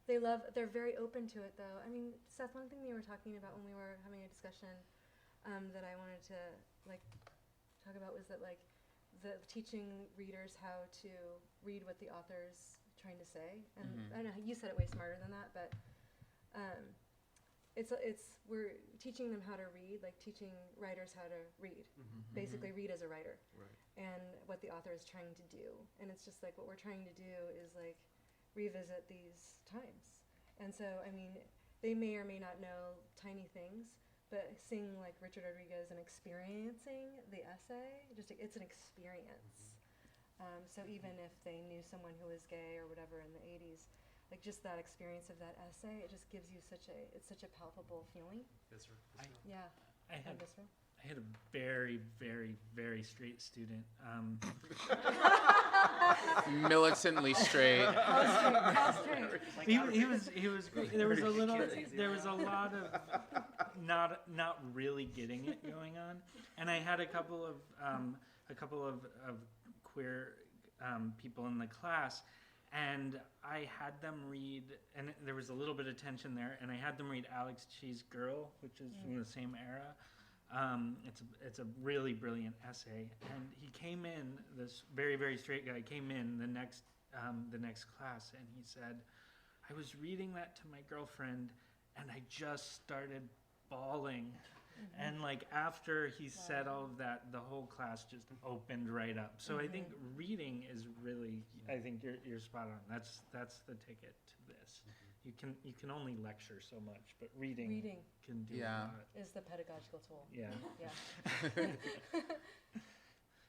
They're very open to it though. I mean, Seth, one thing we were talking about when we were having a discussion that I wanted to like talk about was that like the teaching readers how to read what the author's trying to say. And I know you said it way smarter than that, but we're teaching them how to read, like teaching writers how to read, basically read as a writer, Right. and what the author is trying to do. And it's just like what we're trying to do is like revisit these times. And so, I mean, they may or may not know tiny things, but seeing like Richard Rodriguez and experiencing the essay, it's an experience. So even if they knew someone who was gay or whatever in the 80s, like just that experience of that essay, it just gives you such a palpable feeling. Visceral. Yeah. I had Visceral. I had a very, very, very straight student. Militantly straight. How straight? He was great. There was a lot of not really getting it going on, and I had a couple of queer people in the class, and I had them read, and there was a little bit of tension there, and I had them read Alex Chee's Girl, which is from the same era. It's a really brilliant essay, and he came in, this very, very straight guy came in the next class, and he said, I was reading that to my girlfriend and I just started bawling. And like after he said all of that, the whole class just opened right up. So I think reading is really, I think you're spot on. That's the ticket to this. You can only lecture so much, but reading can do a lot. Is the pedagogical tool. Yeah. Yeah.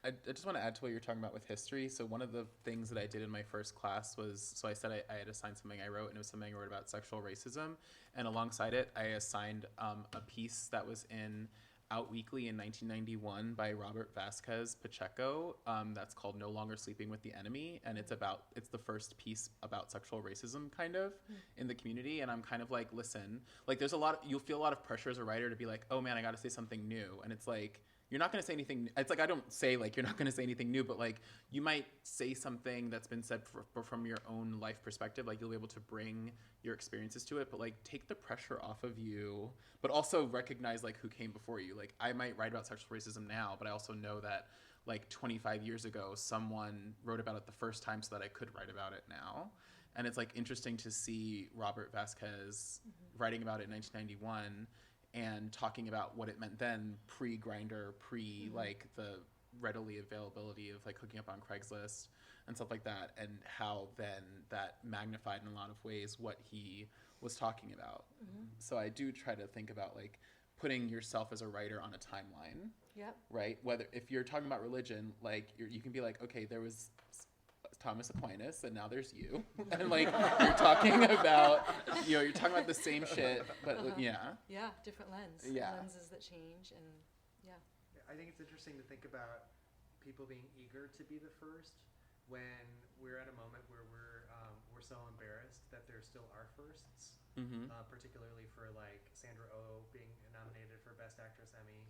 I just want to add to what you're talking about with history. So one of the things that I did in my first class was, so I said I had assigned something I wrote, and it was something I wrote about sexual racism. And alongside it, I assigned a piece that was in Out Weekly in 1991 by Robert Vasquez Pacheco. That's called No Longer Sleeping with the Enemy. And it's the first piece about sexual racism kind of in the community. And I'm kind of like, listen, like you'll feel a lot of pressure as a writer to be like, oh man, I got to say something new. And it's like, you're not going to say anything. It's like, I don't say like, you're not going to say anything new, but like you might say something that's been said from your own life perspective. Like you'll be able to bring your experiences to it, but like take the pressure off of you, but also recognize like who came before you. Like I might write about sexual racism now, but I also know that like 25 years ago, someone wrote about it the first time so that I could write about it now. And it's like interesting to see Robert Vasquez writing about it in 1991 and talking about what it meant then, pre-Grindr, like the readily availability of like hooking up on Craigslist and stuff like that, and how then that magnified in a lot of ways what he was talking about. So I do try to think about like putting yourself as a writer on a timeline. Yep. Right? Whether if you're talking about religion, like you can be like, okay, there was Thomas Aquinas and now there's you. And like you're talking about you're talking about the same shit, but Yeah, different lens. Yeah. Lenses that change and I think it's interesting to think about people being eager to be the first when we're at a moment where we're so embarrassed that there still are firsts. Particularly for like Sandra Oh being nominated for Best Actress Emmy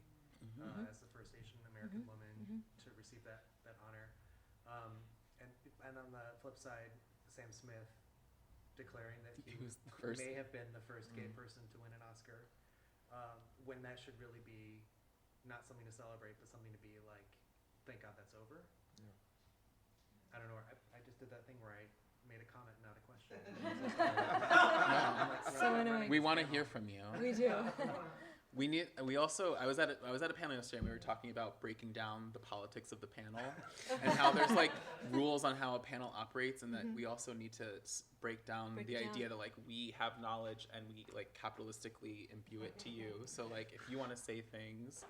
as the first Asian American woman to receive that honor. And on the flip side, Sam Smith declaring that he was the first. may have been the first gay person to win an Oscar, when that should really be not something to celebrate, but something to be like, thank God that's over. I don't know. I just did that thing where I made a comment, not a question. So annoying. We want to hear from you. We do. We also I was at a panel yesterday and we were talking about breaking down the politics of the panel and how there's like rules on how a panel operates, and that we also need to break down the idea that like we have knowledge and we like capitalistically imbue it to you. So like if you want to say things,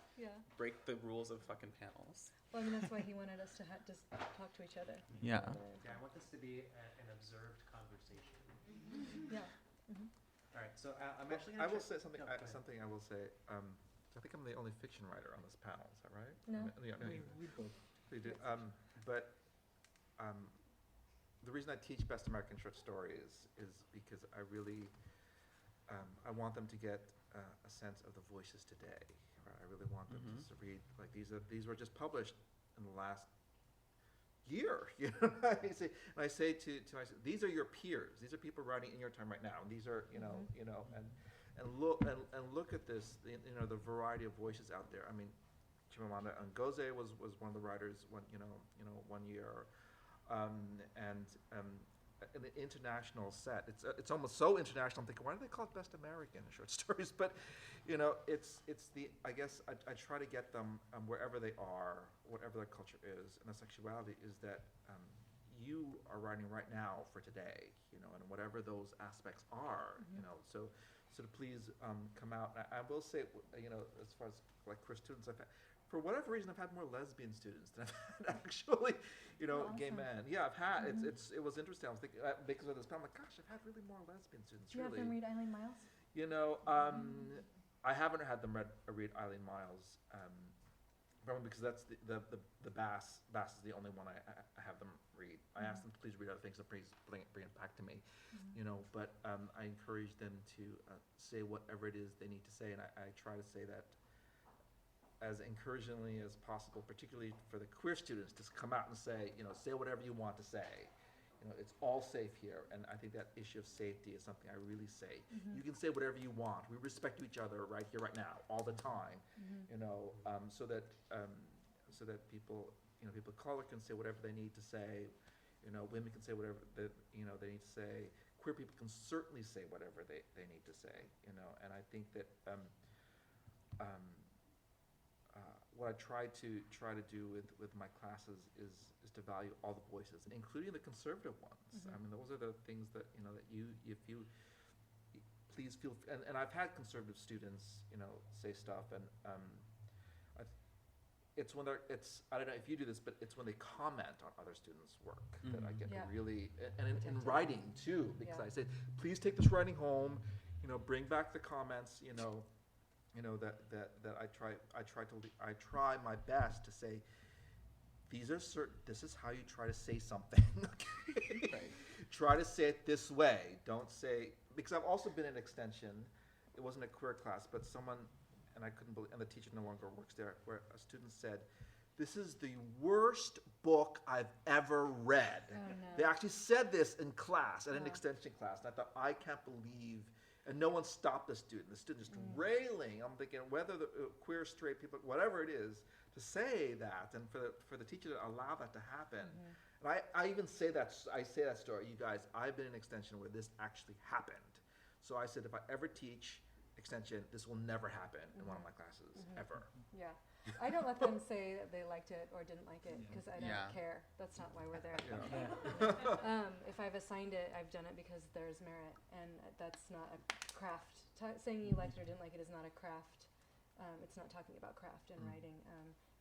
break the rules of fucking panels. Well, I mean, that's why he wanted us to just talk to each other. Yeah. Yeah, I want this to be an observed conversation. Yeah. All right, so I'm Well, actually I going to will say something. No, go ahead. Something I will say. I think I'm the only fiction writer on this panel. Is that right? No. We both. We do. But the reason I teach Best American Short Stories is because I really I want them to get a sense of the voices today. Right? I really want them to read like these were just published in the last year. You know, I say to myself, these are your peers. These are people writing in your time right now. And these are and look at this. The variety of voices out there. I mean, Chimamanda Ngozi was one of the writers one year, and in the international set, it's almost so international. I'm thinking, why do they call it Best American Short Stories? But it's the I guess I try to get them wherever they are, whatever their culture is, and the sexuality is that you are writing right now for today, and whatever those aspects are, so to please come out. I will say, as far as like queer students, for whatever reason, I've had more lesbian students than I've had actually, gay men. Yeah, I've had. It was interesting. I was thinking because of this panel, I'm like, gosh, I've had really more lesbian students. Do you have them read Eileen Miles? I haven't had them read Eileen Miles, probably because that's the Bass is the only one I have them read. I asked them to please read other things, so please bring it back to me, But I encourage them to say whatever it is they need to say, and I try to say that as encouragingly as possible, particularly for the queer students, to come out and say, say whatever you want to say. It's all safe here, and I think that issue of safety is something I really say. You can say whatever you want. We respect each other right here, right now, all the time. So that people, people of color can say whatever they need to say. Women can say whatever they need to say. Queer people can certainly say whatever they need to say. And I think that what I try to do with my classes is to value all the voices, including the conservative ones. I mean, those are the things that that if you please feel. And I've had conservative students say stuff, and it's when I don't know if you do this, but it's when they comment on other students' work that I get really, and in writing too, because I say, please take this writing home, bring back the comments, that I try my best to say, this is how you try to say something. Okay? Right. Try to say it this way. Don't say, because I've also been in extension. It wasn't a queer class, but someone, and I couldn't believe, and the teacher no longer works there, where a student said, this is the worst book I've ever read. Oh, no. They actually said this in class, at an extension class, and I thought, I can't believe. And no one stopped the student. The student just railing. I'm thinking whether the queer, straight people, whatever it is, to say that, and for the teacher to allow that to happen. And I even say that. I say that story. You guys, I've been in extension where this actually happened. So I said, if I ever teach extension, this will never happen in one of my classes, ever. Yeah. I don't let them say that they liked it or didn't like it because I don't Yeah. care. That's not why we're there. Yeah. If I've assigned it, I've done it because there's merit, and that's not a craft. Saying you liked it or didn't like it is not a craft. It's not talking about craft and writing.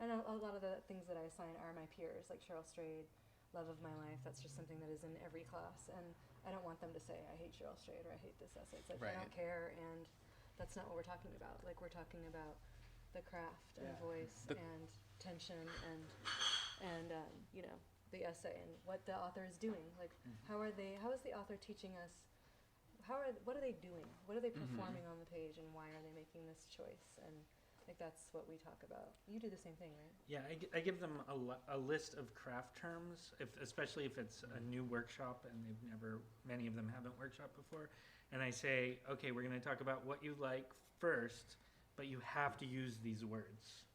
And a lot of the things that I assign are my peers, like Cheryl Strayed, Love of My Life. That's just something that is in every class, and I don't want them to say, I hate Cheryl Strayed or I hate this essay. It's like, I don't care, and that's not what we're talking about. Like, we're talking about the craft and voice and tension and you know, the essay and what the author is doing. Like, how is the author teaching us? What are they doing? What are they performing on the page, and why are they making this choice? And like, that's what we talk about. You do the same thing, right? Yeah, I give them a list of craft terms, especially if it's a new workshop and many of them haven't workshopped before. And I say, okay, we're going to talk about what you like first, but you have to use these words.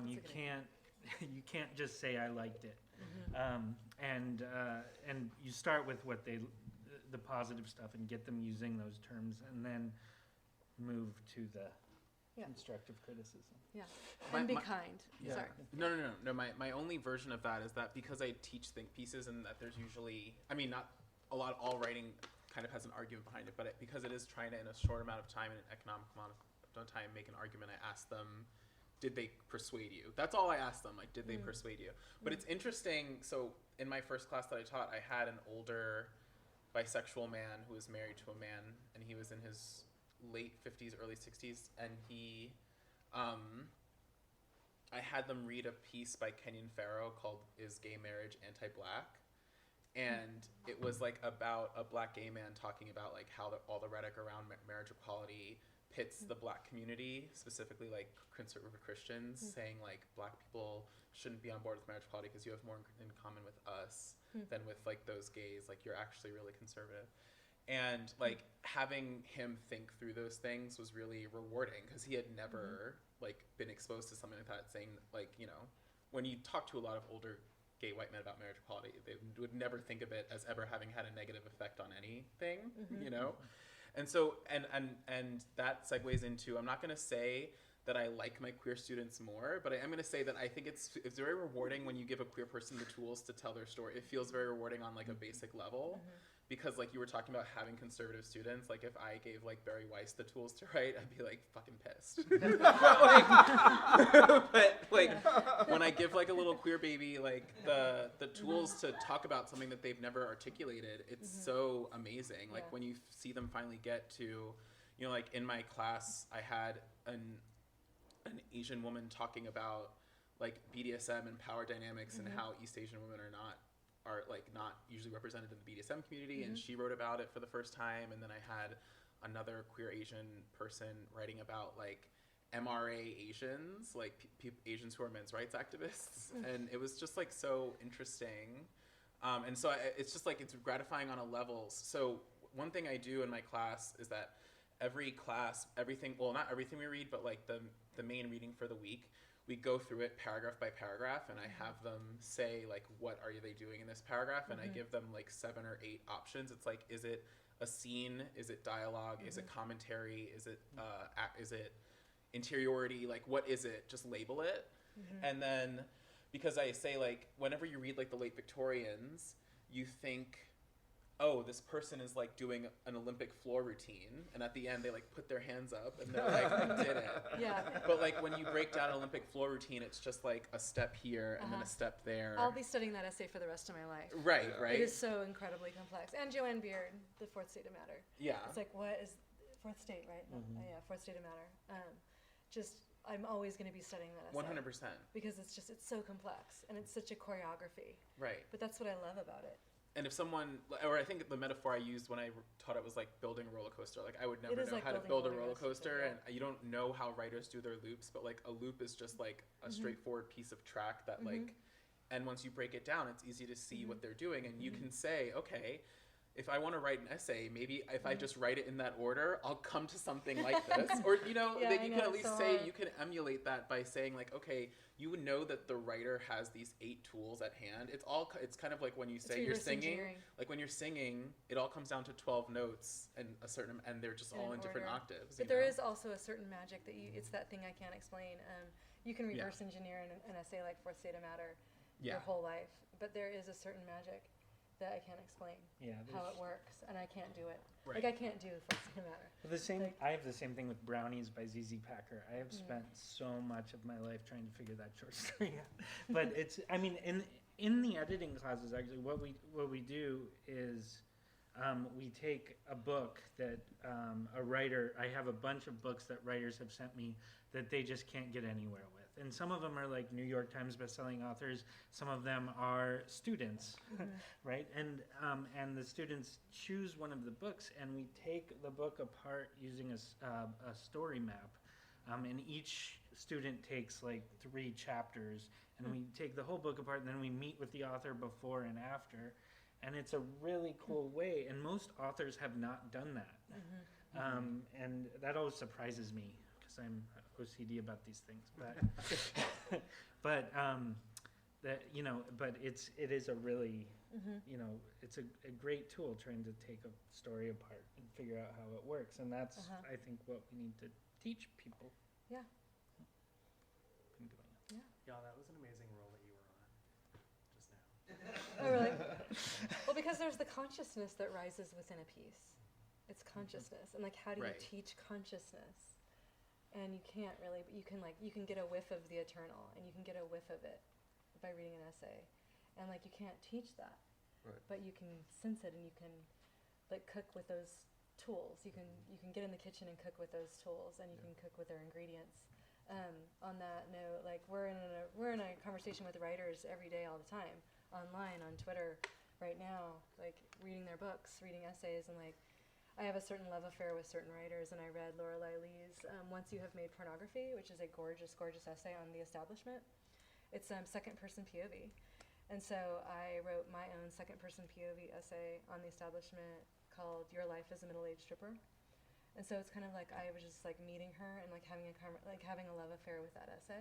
You can't just say I liked it. And you start with what the positive stuff and get them using those terms, and then move to the constructive criticism. Yeah, My- and be my- kind. Yeah. Sorry. No. My only version of that is that because I teach think pieces, and that there's usually, I mean, not a lot. All writing kind of has an argument behind it, but because it is trying to, in a short amount of time, in an economic amount of time, make an argument, I ask them, did they persuade you? That's all I asked them. Like, did they persuade you? But it's interesting. So in my first class that I taught, I had an older bisexual man who was married to a man, and he was in his late 50s, early 60s, and he, I had them read a piece by Kenyon Farrow called "Is Gay Marriage Anti-Black?" And it was like about a black gay man talking about like how all the rhetoric around marriage equality pits the black community, specifically like conservative Christians, saying like black people shouldn't be on board with marriage equality because you have more in common with us than with like those gays. Like, you're actually really conservative. And like having him think through those things was really rewarding, because he had never like been exposed to something like that, saying like, you know, when you talk to a lot of older gay white men about marriage equality, they would never think of it as ever having had a negative effect on anything, you know? And so, and that segues into, I'm not going to say that I like my queer students more, but I am going to say that I think it's very rewarding when you give a queer person the tools to tell their story. It feels very rewarding on like a basic level. Because like you were talking about having conservative students, like if I gave like Barry Weiss the tools to write, I'd be like fucking pissed. but like when I give like a little queer baby like the tools to talk about something that they've never articulated, it's so amazing. Like when you see them finally get to, you know, like in my class, I had an Asian woman talking about like BDSM and power dynamics and how East Asian women are not usually represented in the BDSM community, and she wrote about it for the first time. And then I had another queer Asian person writing about like MRA Asians, like Asians who are men's rights activists, and it was just like so interesting. And so it's just like, it's gratifying on a level. So one thing I do in my class is that every class, not everything we read, but like the main reading for the week, we go through it paragraph by paragraph, and I have them say like, what are they doing in this paragraph? And I give them like 7 or 8 options. It's like, is it a scene? Is it dialogue? Is it commentary? Is it interiority? Like, what is it? Just label it. And then, because I say like, whenever you read like the late Victorians, you think, oh, this person is like doing an Olympic floor routine, and at the end they like put their hands up and they're like, I did it. Yeah. But like when you break down an Olympic floor routine, it's just like a step here and then a step there. I'll be studying that essay for the rest of my life. Right. It is so incredibly complex. And Joanne Beard, The Fourth State of Matter. Yeah. It's like, what is fourth state, right? Yeah, Fourth State of Matter. I'm always going to be studying that essay. 100%. Because it's so complex, and it's such a choreography. Right. But that's what I love about it. And if someone, or I think the metaphor I used when I taught it was like building a roller coaster. Like I would never know like how to building build a a roller roller coaster, coaster, and you don't know how writers do their loops, but like a loop is just like a straightforward piece of track that like, and once you break it down, it's easy to see what they're doing, and you can say, okay, if I want to write an essay, maybe if I just write it in that order, I'll come to something like this. Or, you know, Yeah, that I you know, can at it's least so say, hard. you can emulate that by saying like, okay, you would know that the writer has these 8 tools at hand. It's kind of like when you say you're reverse singing, engineering. like when you're singing, it all comes down to 12 notes and and they're just In all an in different order. octaves. But you there know? is also a certain magic that it's that thing I can't explain. You can Yeah. reverse engineer an essay like Fourth State of Matter Yeah. your whole life, but there is a certain magic that I can't explain Yeah, how there's- it works, and I can't do it. Right. Like I can't do Fourth State of Matter. The same. Like- I have the same thing with Brownies by ZZ Packer. I have Mhm. spent so much of my life trying to figure that short story out. But it's. I mean, in the editing classes, actually, what we do is we take a book that a writer. I have a bunch of books that writers have sent me that they just can't get anywhere with, and some of them are like New York Times bestselling authors. Some of them are students, right? And the students choose one of the books, and we take the book apart using a story map, and each student takes like 3 chapters, and we take the whole book apart, and then we meet with the author before and after, and it's a really cool way. And most authors have not done that, and that always surprises me because I'm OCD about these things, but that but it is a really it's a great tool trying to take a story apart and figure out how it works, and that's I think what we need to teach people. Yeah. Been doing it. Yeah, that was an amazing role that you were on just now. Oh, really? Well, because there's the consciousness that rises within a piece. It's consciousness, and like, how do you Right. teach consciousness? And you can't really, but you can get a whiff of the eternal, and you can get a whiff of it by reading an essay, and like you can't teach that, Right. but you can sense it, and you can like cook with those tools. You can get in the kitchen and cook with those tools, and you can cook with their ingredients. On that note, like we're in a conversation with writers every day, all the time, online, on Twitter, right now, like reading their books, reading essays, and like I have a certain love affair with certain writers, and I read Lorelei Lee's Once You Have Made Pornography, which is a gorgeous, gorgeous essay on the establishment. It's second-person POV. And so I wrote my own second-person POV essay on the establishment called Your Life as a Middle-Aged Stripper. And so it's kind of like I was just like meeting her and like having a love affair with that essay.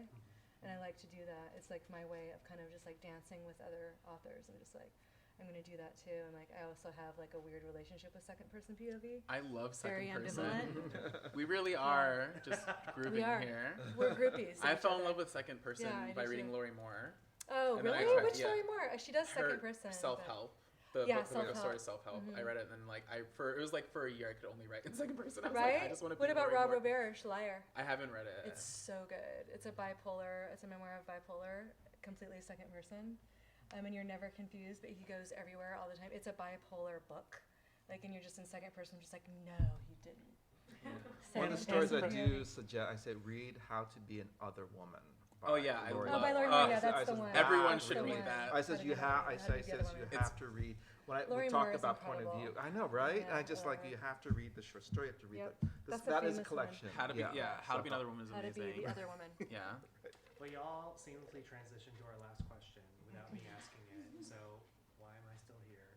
And I like to do that. It's like my way of kind of just like dancing with other authors. I'm just like, I'm going to do that too. And like I also have like a weird relationship with second person POV. I love Very second person. ambivalent. We really are just grouping We are. here. We're groupies. of I each fell in other. love with second person Yeah, I by do reading too. Lori Moore. Oh, and then I really? tried- Which yeah. Lori Moore? She does Her second person. but- self-help. The Yeah, book, the story self-help. self-help. I read it and then like it was like for a year I could only write in second person. I was Right? like, I just want to What be about Lori Rob Moore. Robert's Liar? I haven't read it. It's so good. It's a memoir of bipolar, completely second person. And you're never confused, but he goes everywhere all the time. It's a bipolar book. Like, and you're just in second person, just like, no, you didn't. One of the stories I do suggest, I said, read How to Be an Other Woman. Oh, yeah, I Lori love- Oh, by Lori Oh, Moore, I yeah, said- that's I the said, one. Everyone That's should the read one. that. I says How to you Be have. Another I Woman. How to says Be Another you Woman. have to read. When Lori we Moore talked is about point of incredible. view, I know, right? Yeah, And I just I like love you it. have to read the short story. You have to read Yep. that. That's the That is a famous one. collection. How to be How to Be Another Woman is How to amazing. Be the Other Woman. Yeah. Well, y'all seamlessly transitioned to our last question without me asking it, so why am I still here?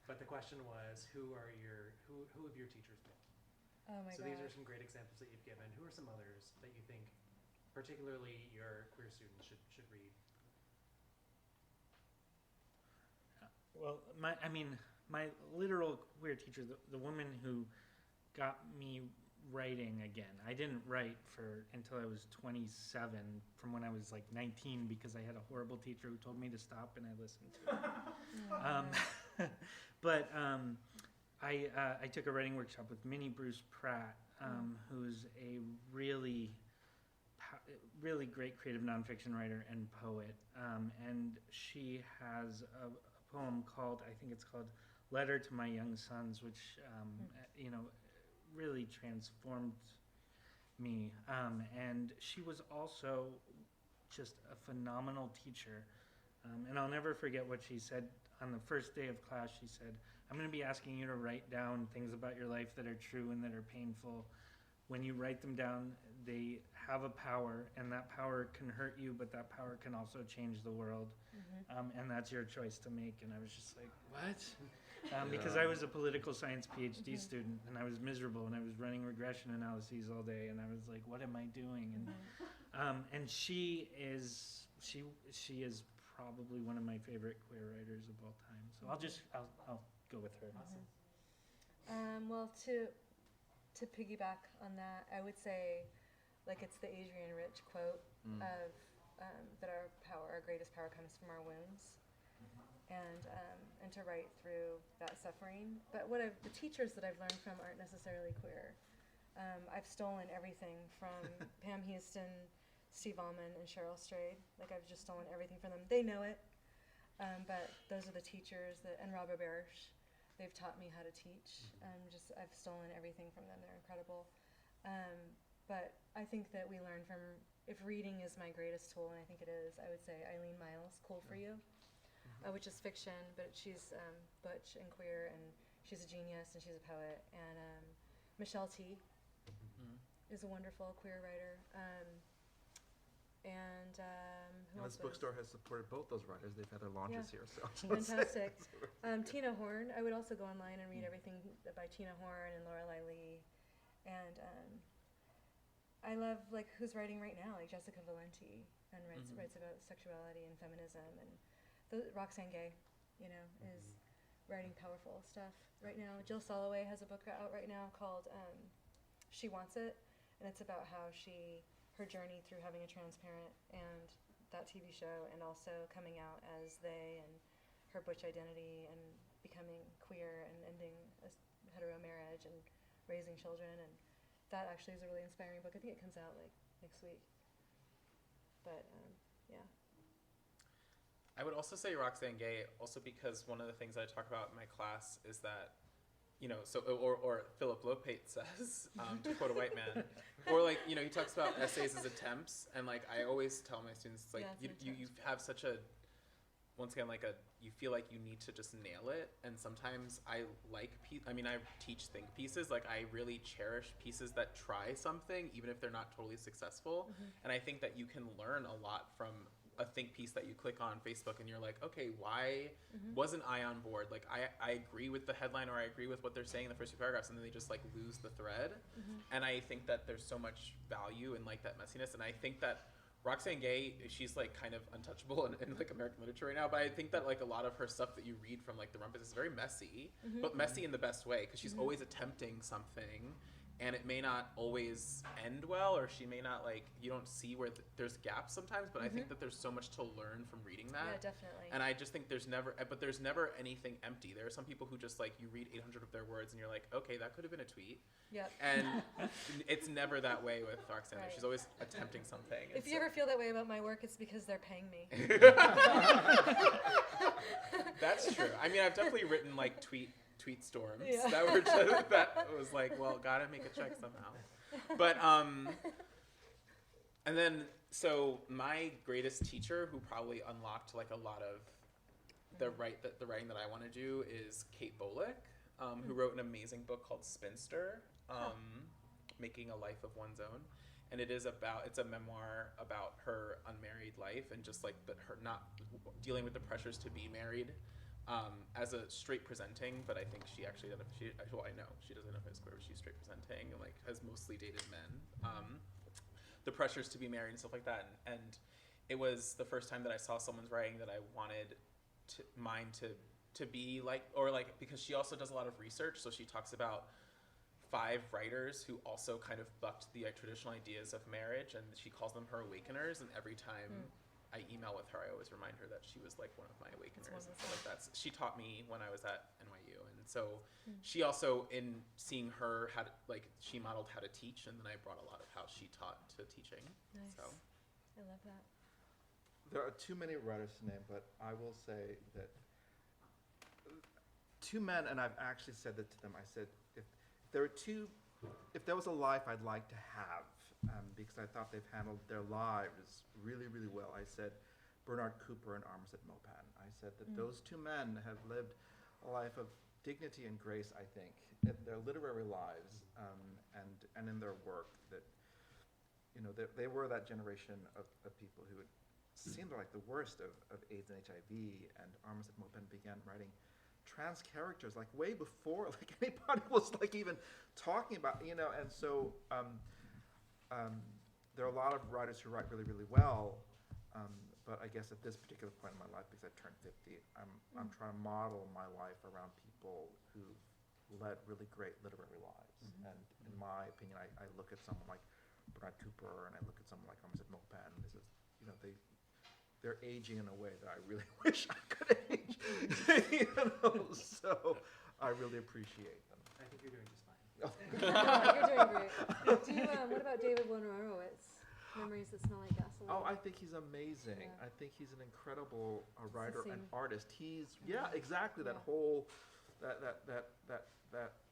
But the question was, who have your teachers been? Oh my So god. these are some great examples that you've given. Who are some others that you think, particularly your queer students, should read? Well, my literal queer teacher, the woman who got me writing again. I didn't write until I was 27, from when I was like 19, because I had a horrible teacher who told me to stop, and I listened to it. But I took a writing workshop with Minnie Bruce Pratt, who's a really great creative nonfiction writer and poet, and she has a poem called, I think it's called Letter to My Young Sons, which really transformed me, and she was also just a phenomenal teacher, and I'll never forget what she said on the first day of class. She said, I'm going to be asking you to write down things about your life that are true and that are painful. When you write them down, they have a power, and that power can hurt you, but that power can also change the world. And that's your choice to make. And I was just like, what? because I was a political science PhD student, and I was miserable, and I was running regression analyses all day, and I was like, what am I doing? And she is probably one of my favorite queer writers of all time. So I'll go with her. Well, to piggyback on that, I would say, like, it's the Adrienne Rich quote of that our greatest power comes from our wounds, and to write through that suffering. But the teachers that I've learned from aren't necessarily queer. I've stolen everything from Pam Houston, Steve Allman, and Cheryl Strayed. Like, I've just stolen everything from them. They know it, but those are the teachers and Robert Barish. They've taught me how to teach. I've stolen everything from them. They're incredible. But I think that we learn from, if reading is my greatest tool, and I think it is, I would say Eileen Myles' Cool for You, which is fiction, but she's butch and queer, and she's a genius, and she's a poet. And Michelle T. is a wonderful queer writer. Who else This bookstore has supported both those writers. They've had their launches here, so fantastic. Tina Horn. I would also go online and read everything by Tina Horn and Lorelei Lee, and I love, like, who's writing right now, like Jessica Valenti, and writes about sexuality and feminism, and Roxane Gay, is writing powerful stuff right now. Jill Soloway has a book out right now called She Wants It, and it's about how her journey through having a trans parent and that TV show, and also coming out as they, and her butch identity, and becoming queer, and ending a hetero marriage, and raising children, and that actually is a really inspiring book. I think it comes out like next week. But yeah. I would also say Roxane Gay, also because one of the things I talk about in my class is that, or Philip Lopate says, to quote a white man, or, like, he talks about essays as attempts, and, like, I always tell my students, like, you have such a, once again, like, you feel like you need to just nail it, and sometimes I teach think pieces, like, I really cherish pieces that try something, even if they're not totally successful, and I think that you can learn a lot from a think piece that you click on Facebook, and you're like, okay, why wasn't I on board? Like, I agree with the headline, or I agree with what they're saying in the first few paragraphs, and then they just, like, lose the thread. And I think that there's so much value in, like, that messiness, and I think that Roxane Gay, she's, like, kind of untouchable in like, American literature right now, but I think that, like, a lot of her stuff that you read from, like, the Rumpus is very messy, but messy in the best way, because she's always attempting something, and it may not always end well, or she may not, like, you don't see where there's gaps sometimes, but I think that there's so much to learn from reading that. Yeah, definitely. And I just think there's never anything empty. There are some people who just, like, you read 800 of their words and you're like, okay, that could have been a tweet. Yep. And it's never that way with Roxane. Right. She's always attempting something. If you ever feel that way about my work, it's because they're paying me. That's true. I mean, I've definitely written, like, tweet storms that was like, well, gotta make a check somehow. But and then, so my greatest teacher, who probably unlocked, like, a lot of the writing that I want to do, is Kate Bolick, who wrote an amazing book called Spinster, Making a Life of One's Own, and it's a memoir about her unmarried life, and just, like, her not dealing with the pressures to be married. As a straight presenting, but I think she actually doesn't. I know she doesn't know who's queer. She's straight presenting and, like, has mostly dated men. The pressures to be married and stuff like that, and it was the first time that I saw someone's writing that I wanted mine to be like, or, like, because she also does a lot of research. So she talks about 5 writers who also kind of bucked the, like, traditional ideas of marriage, and she calls them her awakeners. And every time I email with her, I always remind her that she was, like, one of my awakeners and stuff like that. She taught me when I was at NYU, and so she also, in seeing her, she modeled how to teach, and then I brought a lot of how she taught to teaching. Nice. So I love that. There are too many writers to name, but I will say that 2 men, and I've actually said that to them. I said, if there was a life I'd like to have, because I thought they've handled their lives really, really well. I said Bernard Cooper and Armistead Maupin. I said that those 2 men have lived a life of dignity and grace, I think, in their literary lives, and in their work. That, they were that generation of people who had seen, like, the worst of AIDS and HIV, and Armistead Maupin began writing trans characters, like way before like anybody was like even talking about, you know. And so there are a lot of writers who write really, really well, but I guess at this particular point in my life, because I turned 50, I'm trying to model my life around people who've led really great literary lives. And in my opinion, I look at someone like Bernard Cooper, and I look at someone like Hamza Mopan, and this is, you know, they're aging in a way that I really wish I could age. You know, so I really appreciate them. I think you're doing just fine. You're doing great. Do you, what about David Wojnarowicz? Memories that smell like gasoline. Oh, I think he's amazing. Yeah. I think he's an incredible writer and same. artist. He's exactly that Yeah. whole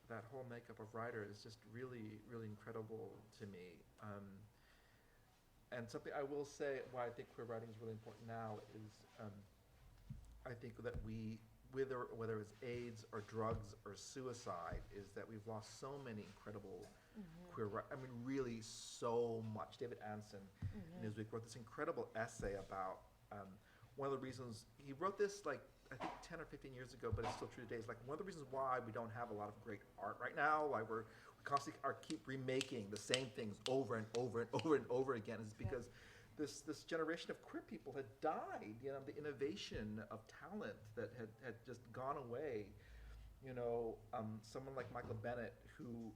that whole makeup of writer is just really, really incredible to me. And something I will say, why I think queer writing is really important now is, I think that we, whether it's AIDS or drugs or suicide, is that we've lost so many incredible queer writers. I mean, really so much. David Anson in Newsweek wrote this incredible essay about one of the reasons, he wrote this like, I think 10 or 15 years ago, but it's still true today. It's like one of the reasons why we don't have a lot of great art right now, why we constantly keep remaking the same things over and over and over and over again, is because this generation of queer people had died. You know, the innovation of talent that had just gone away. You know, someone like Michael Bennett, who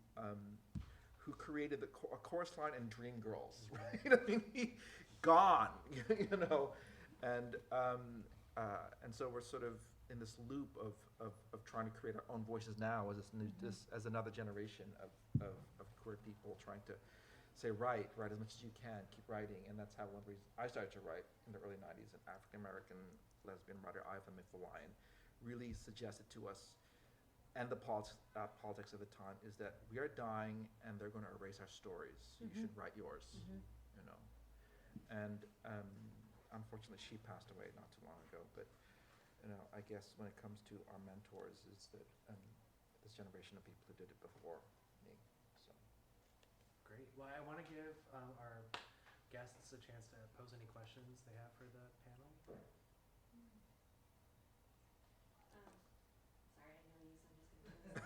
created a chorus line in Dreamgirls, right? I mean, he gone. You know, and so we're sort of in this loop of trying to create our own voices now as as another generation of queer people trying to say, write as much as you can, keep writing. And that's how one of the reasons I started to write in the early 90s. An African-American lesbian writer, Iva McFarlane, really suggested to us, and the politics of the time, is that we are dying and they're going to erase our stories. So you should write yours, you know. And unfortunately, she passed away not too long ago. But you know, I guess when it comes to our mentors, is that this generation of people who did it before me. So Great. Well, I want to give our guests a chance to pose any questions they have for the panel. Sorry, I know you, so I'm just going to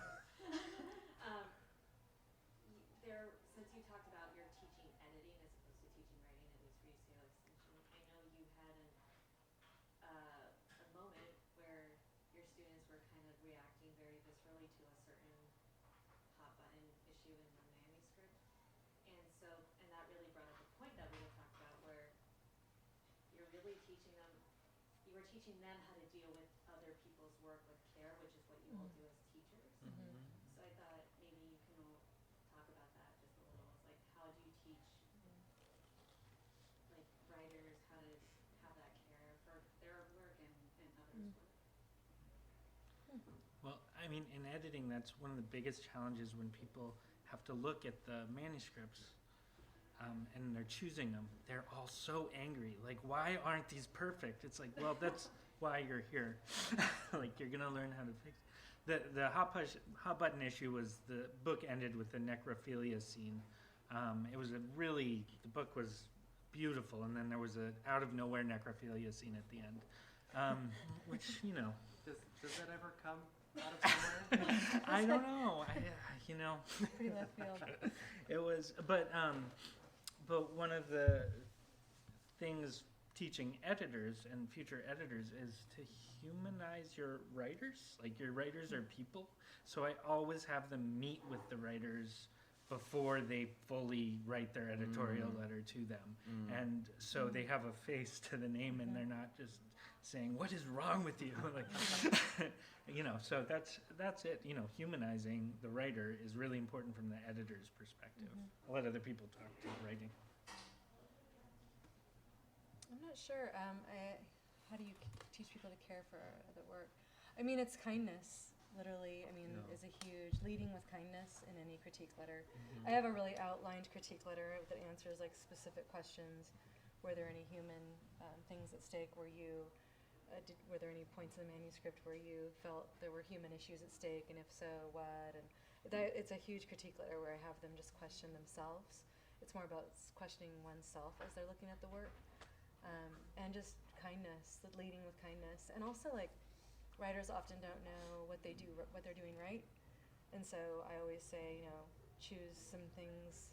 since you talked about your teaching editing as opposed to teaching writing, at least for UCLA Extension, I know you had a moment where your students were kind of reacting very viscerally to a certain hot button issue in the manuscript. And that really brought up a point that we had talked about, where you're really teaching them, you were teaching them how to deal with other people's work with care, which is what you all do as teachers. So I thought maybe you can all talk about that just a little. It's like, how do you teach like writers how to have that care for their work and others' work? Well, I mean, in editing, that's one of the biggest challenges when people have to look at the manuscripts and they're choosing them. They're all so angry. Like, why aren't these perfect? It's like, well, that's why you're here. Like, you're going to learn how to fix it. The hot button issue was the book ended with the necrophilia scene. It was the book was beautiful, and then there was a out of nowhere necrophilia scene at the end, which, you know. Does that ever come out of somewhere? I don't know. You know. Pretty left field. It was, but one of the things teaching editors and future editors is to humanize your writers. Like, your writers are people, so I always have them meet with the writers before they fully write their editorial letter to them, and so they have a face to the name, and they're not just saying, "What is wrong with you?" Like, you know. So that's it. You know, humanizing the writer is really important from the editor's perspective. I'll let other people talk to writing. I'm not sure. How do you teach people to care for other work? I mean, it's kindness. Literally, I mean, is a huge leading with kindness in any critique letter. I have a really outlined critique letter that answers like specific questions. Were there any human things at stake? Were there any points in the manuscript where you felt there were human issues at stake, and if so, what? And it's a huge critique letter where I have them just question themselves. It's more about questioning oneself as they're looking at the work, and just kindness, leading with kindness, and also like writers often don't know what they're doing right. And so I always say, choose some things,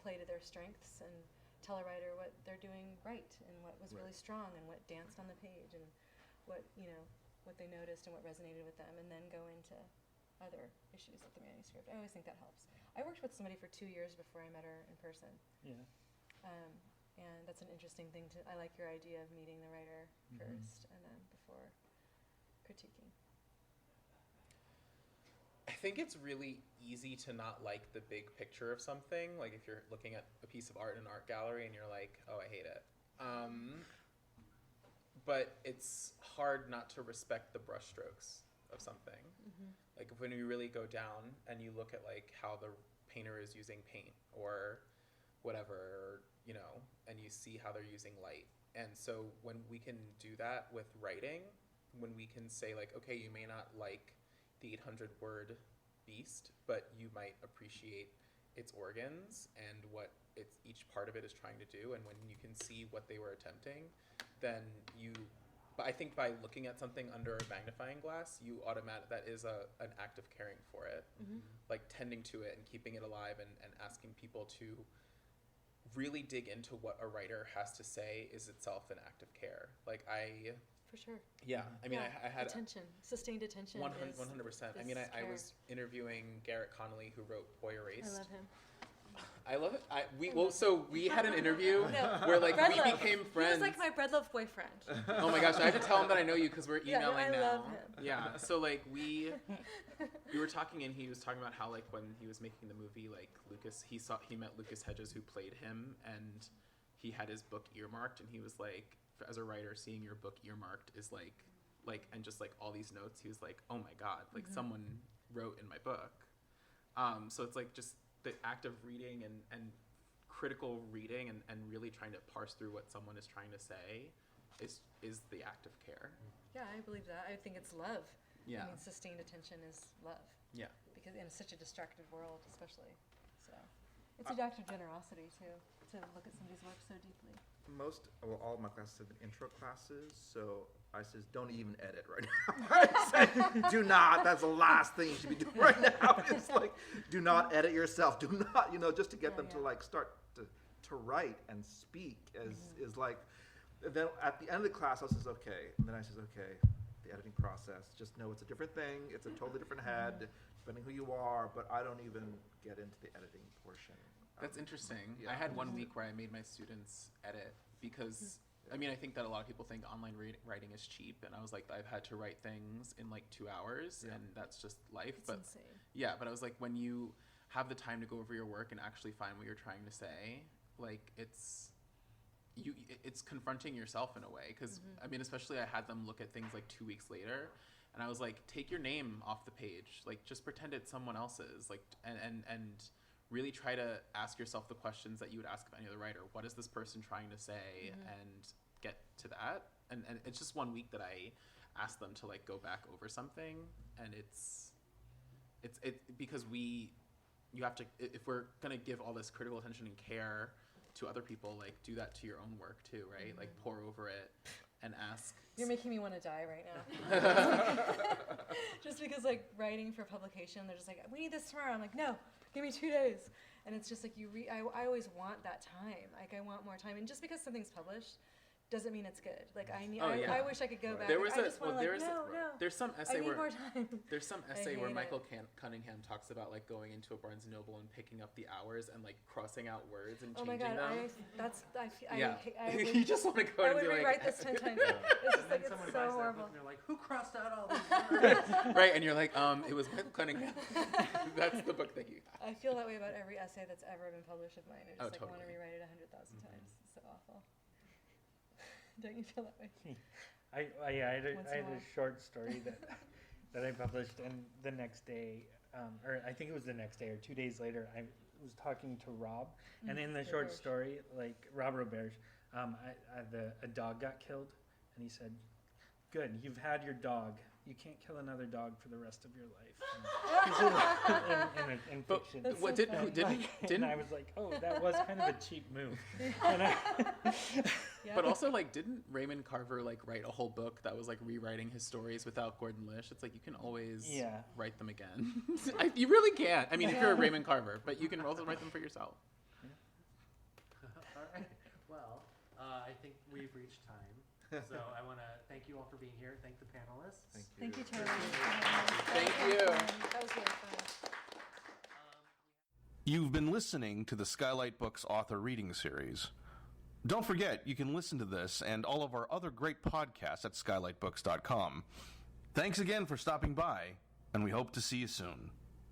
play to their strengths, and tell a writer what they're doing right and what was really strong and what danced on the page and what they noticed and what resonated with them, and then go into other issues of the manuscript. I always think that helps. I worked with somebody for 2 years before I met her in person. Yeah. And that's an interesting thing I like your idea of meeting the writer first and then before critiquing. I think it's really easy to not like the big picture of something. Like if you're looking at a piece of art in an art gallery and you're like, oh, I hate it. But it's hard not to respect the brushstrokes of something. Like when you really go down and you look at like how the painter is using paint or whatever, and you see how they're using light. And so when we can do that with writing, when we can say like, okay, you may not like the 800-word beast, but you might appreciate its organs and what each part of it is trying to do. And when you can see what they were attempting, then but I think by looking at something under a magnifying glass, that is an act of caring for it, like tending to it and keeping it alive and asking people to really dig into what a writer has to say is itself an act of care. For sure. Yeah, I mean, I had attention, sustained attention. 100%. I mean, I was interviewing Garrett Connolly, who wrote Boy Erased. I love him. I love it. So we had an interview where we became friends. He was like my breadloaf boyfriend. Oh my gosh, I have to tell him that I know you because we're emailing now. I love him. Yeah, so we were talking and he was talking about how when he was making the movie, Lucas, he met Lucas Hedges who played him, and he had his book earmarked, and he was like, as a writer, seeing your book earmarked is and just all these notes, he was like, oh my God, someone wrote in my book. So it's just the act of reading and critical reading and really trying to parse through what someone is trying to say is the act of care. Yeah, I believe that. I think it's love. Yeah. I mean, sustained attention is love. Yeah. Because in such a distracted world, especially. So it's an act of generosity, too, to look at somebody's work so deeply. All of my classes have been intro classes, so I says, don't even edit right now. I say, do not. That's the last thing you should be doing right now. It's do not edit yourself. Do not, just to get them to start to write and speak is then at the end of the class, I says, okay. And then I says, okay, the editing process, just know it's a different thing. It's a totally different head, depending who you are, but I don't even get into the editing portion. That's interesting. Yeah. I had 1 week where I made my students edit because, I mean, I think that a lot of people think online writing is cheap, and I was like, I've had to write things in 2 hours, and that's just life. It's insane. Yeah, but I was like, when you have the time to go over your work and actually find what you're trying to say, it's confronting yourself in a way. Because I mean, especially I had them look at things 2 weeks later, and I was like, take your name off the page, just pretend it's someone else's, and really try to ask yourself the questions that you would ask of any other writer. What is this person trying to say, and get to that. And it's just 1 week that I asked them to go back over something, and it's because you have to, if we're gonna give all this critical attention and care to other people, do that to your own work too, right? Pour over it and ask. You're making me want to die right now. Just because writing for publication, they're just we need this tomorrow. I'm like, no, give me 2 days. And it's just I always want that time. I want more time. And just because something's published doesn't mean it's good. I wish I could go back. There's some essay I need more time. There's some essay where Michael Cunningham talks about going into a Barnes & Noble and picking up the hours and crossing out words and changing them. You just want to go and be I would rewrite this 10 times. It's just it's so horrible. And they're like, who crossed out all these words? Right, and you're like, it was Michael Cunningham. That's the book that you have. I feel that way about every essay that's ever been published of mine. I just totally. want to rewrite it 100,000 times. It's so awful. Don't you feel that way? I had a short story that I published, and the next day, or I think it was the next day or 2 days later, I was talking to Rob, and in the short story, Rob Roberge, a dog got killed, and he said, "Good, you've had your dog. you can't kill another dog for the rest of your life. in But fiction. That's what so did funny. didn't And didn't I was like, oh, that was kind of a cheap move. And I, Yeah. but also like didn't Raymond Carver like write a whole book that was like rewriting his stories without Gordon Lish? It's like you can always write them again. You really can. I mean, if you're a Raymond Carver, but you can also write them for yourself. All right. Well, I think we've reached time. So I want to thank you all for being here. Thank the panelists. Thank you, Charlie. Thank you. That was really fun. You've been listening to the Skylight Books author reading series. Don't forget, you can listen to this and all of our other great podcasts at skylightbooks.com. Thanks again for stopping by, and we hope to see you soon.